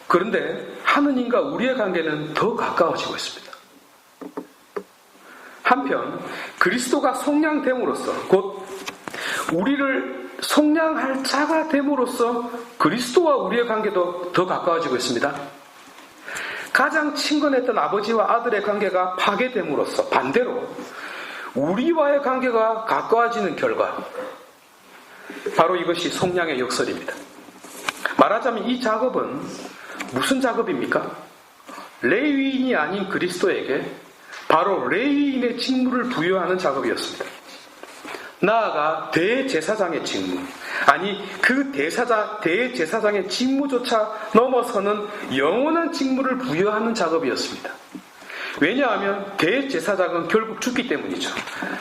그런데 하느님과 우리의 관계는 더 가까워지고 있습니다. 한편 그리스도가 속량됨으로써, 곧 우리를 속량할 자가 됨으로써 그리스도와 우리의 관계도 더 가까워지고 있습니다. 가장 친근했던 아버지와 아들의 관계가 파괴됨으로써 반대로 우리와의 관계가 가까워지는 결과, 바로 이것이 속량의 역설입니다. 말하자면 이 작업은 무슨 작업입니까? 레위인이 아닌 그리스도에게 바로 레위인의 직무를 부여하는 작업이었습니다. 나아가 대제사장의 직무, 아니 그 대제사장의 직무조차 넘어서는 영원한 직무를 부여하는 작업이었습니다. 왜냐하면 대제사장은 결국 죽기 때문이죠.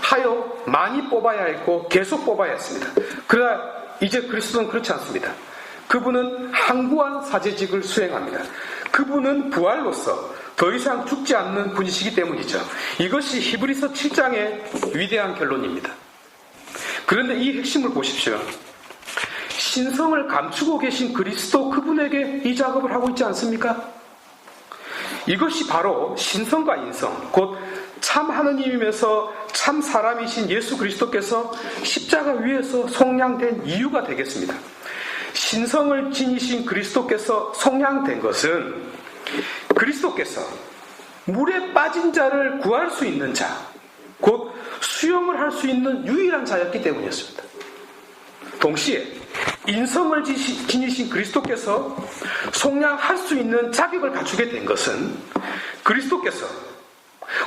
하여 많이 뽑아야 했고 계속 뽑아야 했습니다. 그러나 이제 그리스도는 그렇지 않습니다. 그분은 항구한 사제직을 수행합니다. 그분은 부활로서 더 이상 죽지 않는 분이시기 때문이죠. 이것이 히브리서 7장의 위대한 결론입니다. 그런데 이 핵심을 보십시오. 신성을 감추고 계신 그리스도 그분에게 이 작업을 하고 있지 않습니까? 이것이 바로 신성과 인성, 곧 참 하느님이면서 참 사람이신 예수 그리스도께서 십자가 위에서 속량된 이유가 되겠습니다. 신성을 지니신 그리스도께서 속량된 것은 그리스도께서 물에 빠진 자를 구할 수 있는 자, 곧 수영을 할 수 있는 유일한 자였기 때문이었습니다. 동시에 인성을 지니신 그리스도께서 속량할 수 있는 자격을 갖추게 된 것은 그리스도께서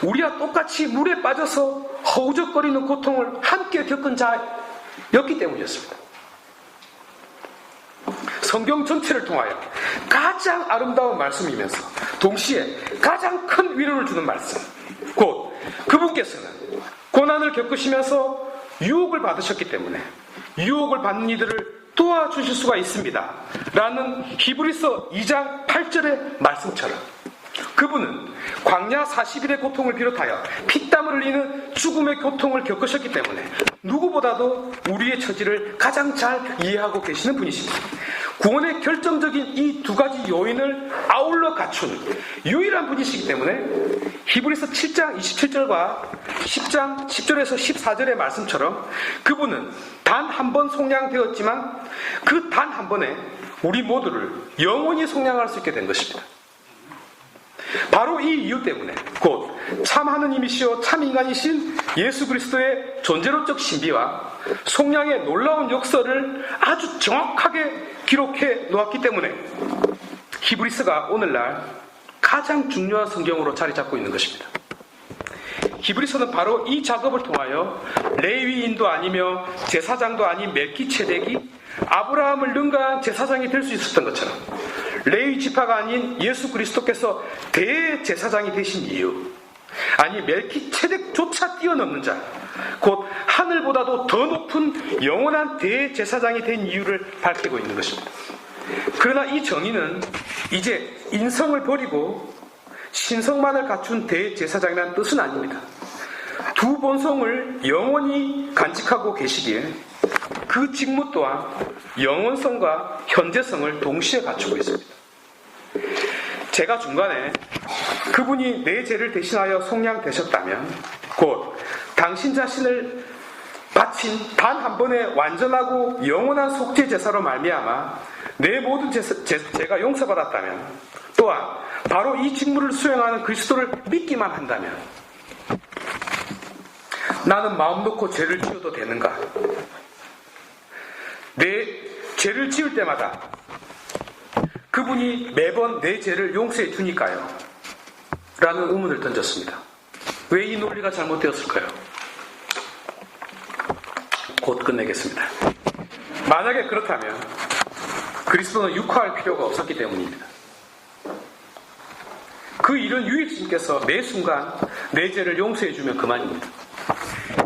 우리와 똑같이 물에 빠져서 허우적거리는 고통을 함께 겪은 자였기 때문이었습니다. 성경 전체를 통하여 가장 아름다운 말씀이면서 동시에 가장 큰 위로를 주는 말씀, 곧 그분께서는 고난을 겪으시면서 유혹을 받으셨기 때문에 유혹을 받는 이들을 도와주실 수가 있습니다. 라는 히브리서 2장 8절의 말씀처럼 그분은 광야 40일의 고통을 비롯하여 피땀을 흘리는 죽음의 고통을 겪으셨기 때문에 누구보다도 우리의 처지를 가장 잘 이해하고 계시는 분이십니다. 구원의 결정적인 이 두 가지 요인을 아울러 갖춘 유일한 분이시기 때문에 히브리서 7장 27절과 10장 10절에서 14절의 말씀처럼 그분은 단 한 번 속량되었지만 그 단 한 번에 우리 모두를 영원히 속량할 수 있게 된 것입니다. 바로 이 이유 때문에 곧 참 하느님이시오 참 인간이신 예수 그리스도의 존재론적 신비와 속량의 놀라운 역사를 아주 정확하게 기록해 놓았기 때문에 히브리서가 오늘날 가장 중요한 성경으로 자리 잡고 있는 것입니다. 히브리서는 바로 이 작업을 통하여 레위인도 아니며 제사장도 아닌 멜기체덱이 아브라함을 능가한 제사장이 될 수 있었던 것처럼 레위 지파가 아닌 예수 그리스도께서 대제사장이 되신 이유, 아니 멜기체덱조차 뛰어넘는 자, 곧 하늘보다도 더 높은 영원한 대제사장이 된 이유를 밝히고 있는 것입니다. 그러나 이 정의는 이제 인성을 버리고 신성만을 갖춘 대제사장이라는 뜻은 아닙니다. 두 본성을 영원히 간직하고 계시기에 그 직무 또한 영원성과 현재성을 동시에 갖추고 있습니다. 제가 중간에 그분이 내 죄를 대신하여 속량되셨다면 곧 당신 자신을 바친 단 한 번의 완전하고 영원한 속죄 제사로 말미암아 내 모든 죄가 용서받았다면 또한 바로 이 직무를 수행하는 그리스도를 믿기만 한다면 나는 마음 놓고 죄를 지어도 되는가? 내 죄를 지을 때마다 그분이 매번 내 죄를 용서해 주니까요? 라는 의문을 던졌습니다. 왜 이 논리가 잘못되었을까요? 곧 끝내겠습니다. 만약에 그렇다면 그리스도는 육화할 필요가 없었기 때문입니다. 그 일은 유일 주님께서 매 순간 내 죄를 용서해 주면 그만입니다.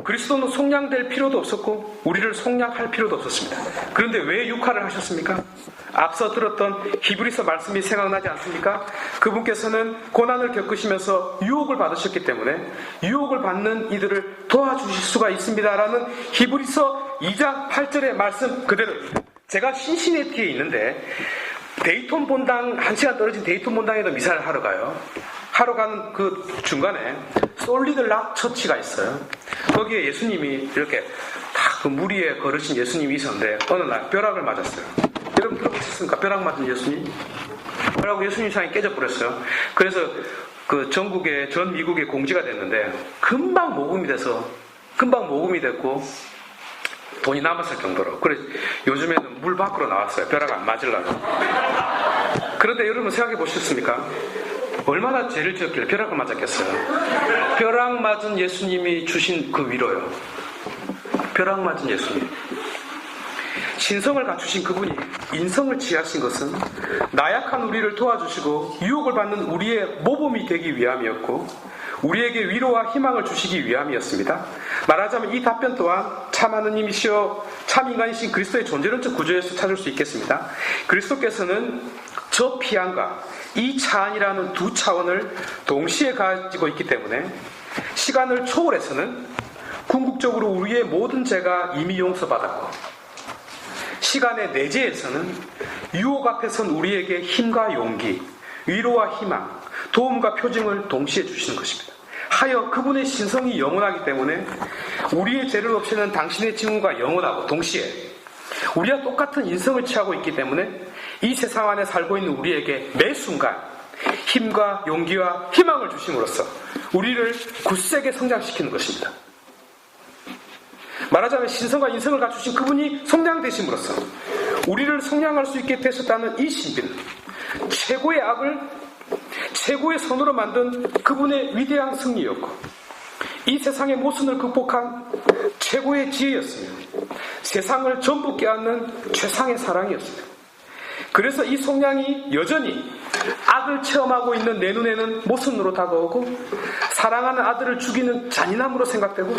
그리스도는 속량될 필요도 없었고 우리를 속량할 필요도 없었습니다. 그런데 왜 육화를 하셨습니까? 앞서 들었던 히브리서 말씀이 생각나지 않습니까? 그분께서는 고난을 겪으시면서 유혹을 받으셨기 때문에 유혹을 받는 이들을 도와주실 수가 있습니다라는 히브리서 2장 8절의 말씀 그대로입니다. 제가 신시내티에 있는데 데이톤 본당 1시간 떨어진 데이톤 본당에도 미사를 하러 가요. 하러 가는 그 중간에 솔리드 락 처치가 있어요. 거기에 예수님이 이렇게 딱 그 물 위에 걸으신 예수님이 있었는데 어느 날 벼락을 맞았어요. 여러분 들어보셨습니까? 벼락 맞은 예수님? 그러고 예수님 상이 깨져버렸어요. 그래서 그 전 미국에 공지가 됐는데 금방 모금이 됐고 돈이 남았을 정도로. 그래서 요즘에는 물 밖으로 나왔어요. 벼락 안 맞으려고. 그런데 여러분 생각해 보셨습니까? 얼마나 죄를 지었길래 벼락을 맞았겠어요? 벼락 맞은 예수님이 주신 그 위로요. 벼락 맞은 예수님. 신성을 갖추신 그분이 인성을 취하신 것은 나약한 우리를 도와주시고 유혹을 받는 우리의 모범이 되기 위함이었고 우리에게 위로와 희망을 주시기 위함이었습니다. 말하자면 이 답변 또한 참 하느님이시여 참 인간이신 그리스도의 존재론적 구조에서 찾을 수 있겠습니다. 그리스도께서는 저 피안과 이 차안이라는 두 차원을 동시에 가지고 있기 때문에 시간을 초월해서는 궁극적으로 우리의 모든 죄가 이미 용서받았고 시간의 내재에서는 유혹 앞에선 우리에게 힘과 용기, 위로와 희망, 도움과 표징을 동시에 주시는 것입니다. 하여 그분의 신성이 영원하기 때문에 우리의 죄를 없애는 당신의 직무가 영원하고 동시에 우리와 똑같은 인성을 취하고 있기 때문에 이 세상 안에 살고 있는 우리에게 매 순간 힘과 용기와 희망을 주심으로써 우리를 굳세게 성장시키는 것입니다. 말하자면 신성과 인성을 갖추신 그분이 속량되심으로써 우리를 속량할 수 있게 되셨다는 이 신비는 최고의 악을 최고의 선으로 만든 그분의 위대한 승리였고 이 세상의 모순을 극복한 최고의 지혜였으며 세상을 전부 깨닫는 최상의 사랑이었습니다. 그래서 이 속량이 여전히 악을 체험하고 있는 내 눈에는 모순으로 다가오고 사랑하는 아들을 죽이는 잔인함으로 생각되고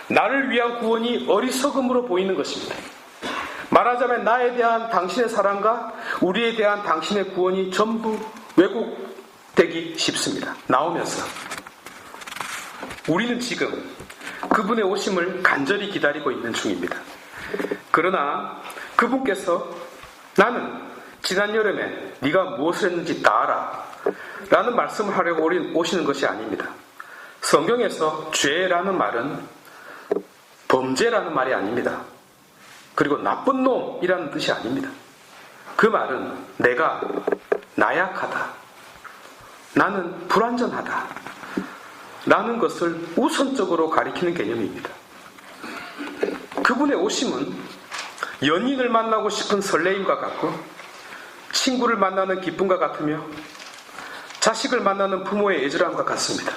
나를 위한 구원이 어리석음으로 보이는 것입니다. 말하자면 나에 대한 당신의 사랑과 우리에 대한 당신의 구원이 전부 왜곡되기 쉽습니다. 나오면서 우리는 지금 그분의 오심을 간절히 기다리고 있는 중입니다. 그러나 그분께서 나는 지난 여름에 네가 무엇을 했는지 다 알아 라는 말씀을 하려고 오시는 것이 아닙니다. 성경에서 죄라는 말은 범죄라는 말이 아닙니다. 그리고 나쁜 놈이라는 뜻이 아닙니다. 그 말은 내가 나약하다, 나는 불완전하다 라는 것을 우선적으로 가리키는 개념입니다. 그분의 오심은 연인을 만나고 싶은 설레임과 같고 친구를 만나는 기쁨과 같으며 자식을 만나는 부모의 애절함과 같습니다.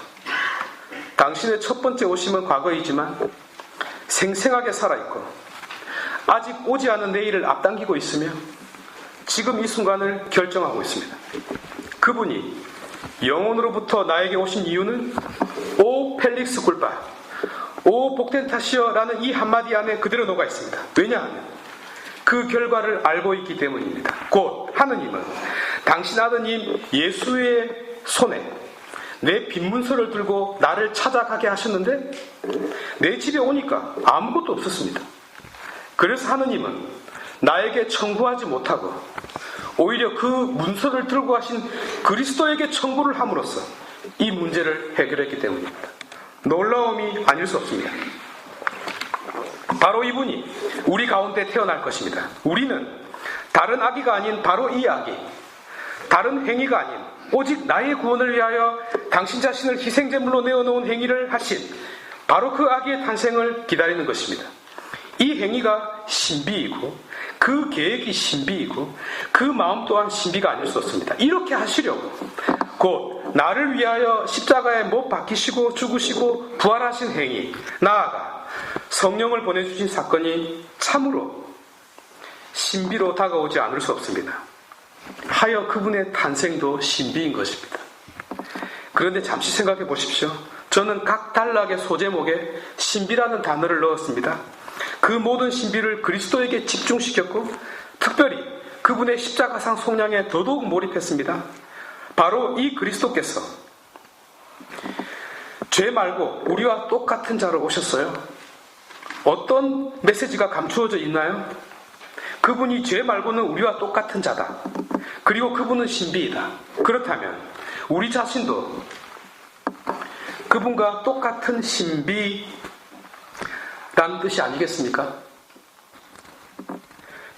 당신의 첫 번째 오심은 과거이지만 생생하게 살아있고 아직 오지 않은 내일을 앞당기고 있으며 지금 이 순간을 결정하고 있습니다. 그분이 영혼으로부터 나에게 오신 이유는 오 펠릭스 굴바, 오 복된 탓이여 라는 이 한마디 안에 그대로 녹아 있습니다. 왜냐하면 그 결과를 알고 있기 때문입니다. 곧 하느님은 당신 아드님 예수의 손에 내 빈문서를 들고 나를 찾아가게 하셨는데 내 집에 오니까 아무것도 없었습니다. 그래서 하느님은 나에게 청구하지 못하고 오히려 그 문서를 들고 가신 그리스도에게 청구를 함으로써 이 문제를 해결했기 때문입니다. 놀라움이 아닐 수 없습니다. 바로 이분이 우리 가운데 태어날 것입니다. 우리는 다른 아기가 아닌 바로 이 아기, 다른 행위가 아닌 오직 나의 구원을 위하여 당신 자신을 희생제물로 내어놓은 행위를 하신 바로 그 아기의 탄생을 기다리는 것입니다. 이 행위가 신비이고 그 계획이 신비이고 그 마음 또한 신비가 아닐 수 없습니다. 이렇게 하시려고 곧 나를 위하여 십자가에 못 박히시고 죽으시고 부활하신 행위, 나아가 성령을 보내주신 사건이 참으로 신비로 다가오지 않을 수 없습니다. 하여 그분의 탄생도 신비인 것입니다. 그런데 잠시 생각해 보십시오. 저는 각 단락의 소제목에 신비라는 단어를 넣었습니다. 그 모든 신비를 그리스도에게 집중시켰고 특별히 그분의 십자가상 속량에 더더욱 몰입했습니다. 바로 이 그리스도께서 죄 말고 우리와 똑같은 자로 오셨어요. 어떤 메시지가 감추어져 있나요? 그분이 죄 말고는 우리와 똑같은 자다. 그리고 그분은 신비이다. 그렇다면 우리 자신도 그분과 똑같은 신비라는 뜻이 아니겠습니까?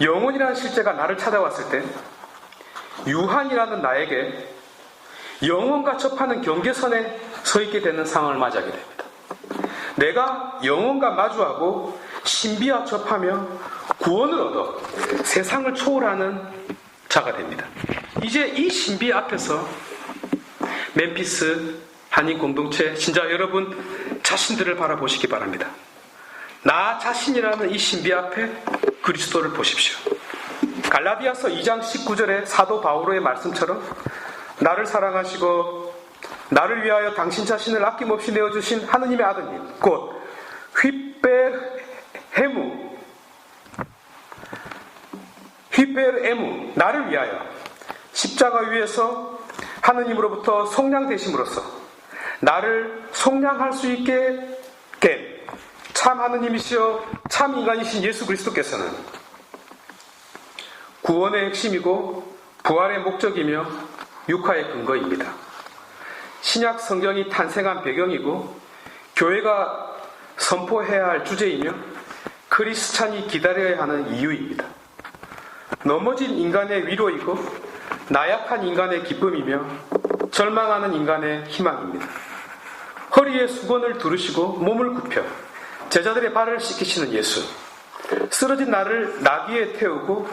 영혼이라는 실제가 나를 찾아왔을 때 유한이라는 나에게 영혼과 접하는 경계선에 서 있게 되는 상황을 맞이하게 됩니다. 내가 영혼과 마주하고 신비와 접하며 구원을 얻어 세상을 초월하는 자가 됩니다. 이제 이 신비 앞에서 멤피스 한인 공동체 신자 여러분 자신들을 바라보시기 바랍니다. 나 자신이라는 이 신비 앞에 그리스도를 보십시오. 갈라디아서 2장 19절의 사도 바오로의 말씀처럼 나를 사랑하시고 나를 위하여 당신 자신을 아낌없이 내어주신 하느님의 아드님 곧 휘페르에무 나를 위하여 십자가 위에서 하느님으로부터 속량되심으로써 나를 속량할 수 있게 된 참 하느님이시여 참 인간이신 예수 그리스도께서는 구원의 핵심이고 부활의 목적이며 육화의 근거입니다. 신약 성경이 탄생한 배경이고 교회가 선포해야 할 주제이며 크리스찬이 기다려야 하는 이유입니다. 넘어진 인간의 위로이고 나약한 인간의 기쁨이며 절망하는 인간의 희망입니다. 허리에 수건을 두르시고 몸을 굽혀 제자들의 발을 씻기시는 예수, 쓰러진 나를 나귀에 태우고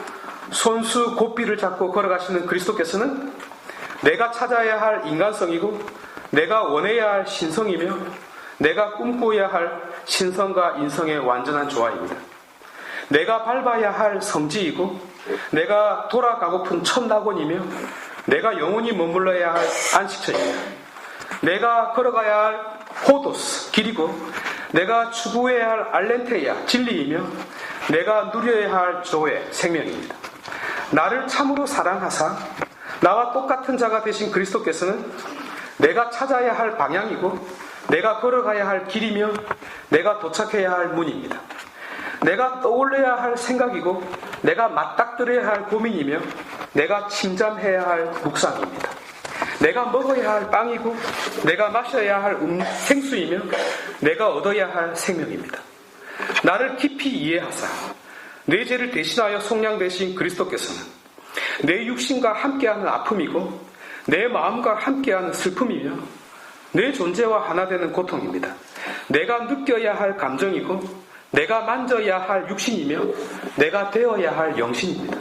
손수 고삐를 잡고 걸어가시는 그리스도께서는 내가 찾아야 할 인간성이고 내가 원해야 할 신성이며 내가 꿈꾸어야 할 신성과 인성의 완전한 조화입니다. 내가 밟아야 할 성지이고 내가 돌아가고픈 첫 낙원이며 내가 영원히 머물러야 할 안식처이며 내가 걸어가야 할 호도스 길이고 내가 추구해야 할 알렌테야 진리이며 내가 누려야 할 조의 생명입니다. 나를 참으로 사랑하사 나와 똑같은 자가 되신 그리스도께서는 내가 찾아야 할 방향이고 내가 걸어가야 할 길이며 내가 도착해야 할 문입니다. 내가 떠올려야 할 생각이고 내가 맞닥뜨려야 할 고민이며 내가 침잠해야 할 묵상입니다. 내가 먹어야 할 빵이고 내가 마셔야 할 생수이며 내가 얻어야 할 생명입니다. 나를 깊이 이해하사 내 죄를 대신하여 속량되신 그리스도께서는 내 육신과 함께하는 아픔이고 내 마음과 함께하는 슬픔이며 내 존재와 하나 되는 고통입니다. 내가 느껴야 할 감정이고 내가 만져야 할 육신이며 내가 되어야 할 영신입니다.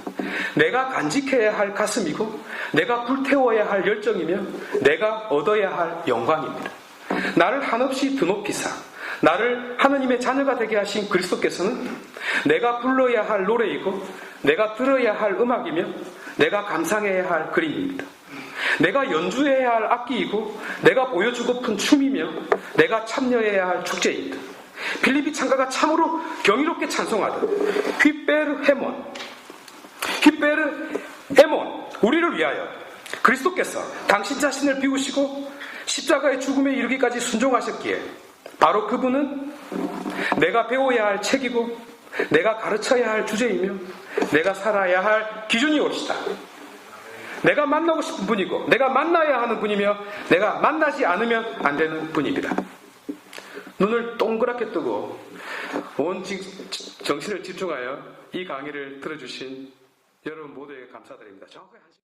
내가 간직해야 할 가슴이고 내가 불태워야 할 열정이며 내가 얻어야 할 영광입니다. 나를 한없이 드높이사 나를 하느님의 자녀가 되게 하신 그리스도께서는 내가 불러야 할 노래이고 내가 들어야 할 음악이며 내가 감상해야 할 그림입니다. 내가 연주해야 할 악기이고 내가 보여주고픈 춤이며 내가 참여해야 할 축제입니다. 빌립비 창가가 참으로 경이롭게 찬송하듯 휘베르 헤몬 우리를 위하여 그리스도께서 당신 자신을 비우시고 십자가의 죽음에 이르기까지 순종하셨기에 바로 그분은 내가 배워야 할 책이고 내가 가르쳐야 할 주제이며 내가 살아야 할 기준이 옳시다. 내가 만나고 싶은 분이고 내가 만나야 하는 분이며 내가 만나지 않으면 안 되는 분입니다. 눈을 동그랗게 뜨고 온 정신을 집중하여 이 강의를 들어주신 여러분 모두에게 감사드립니다.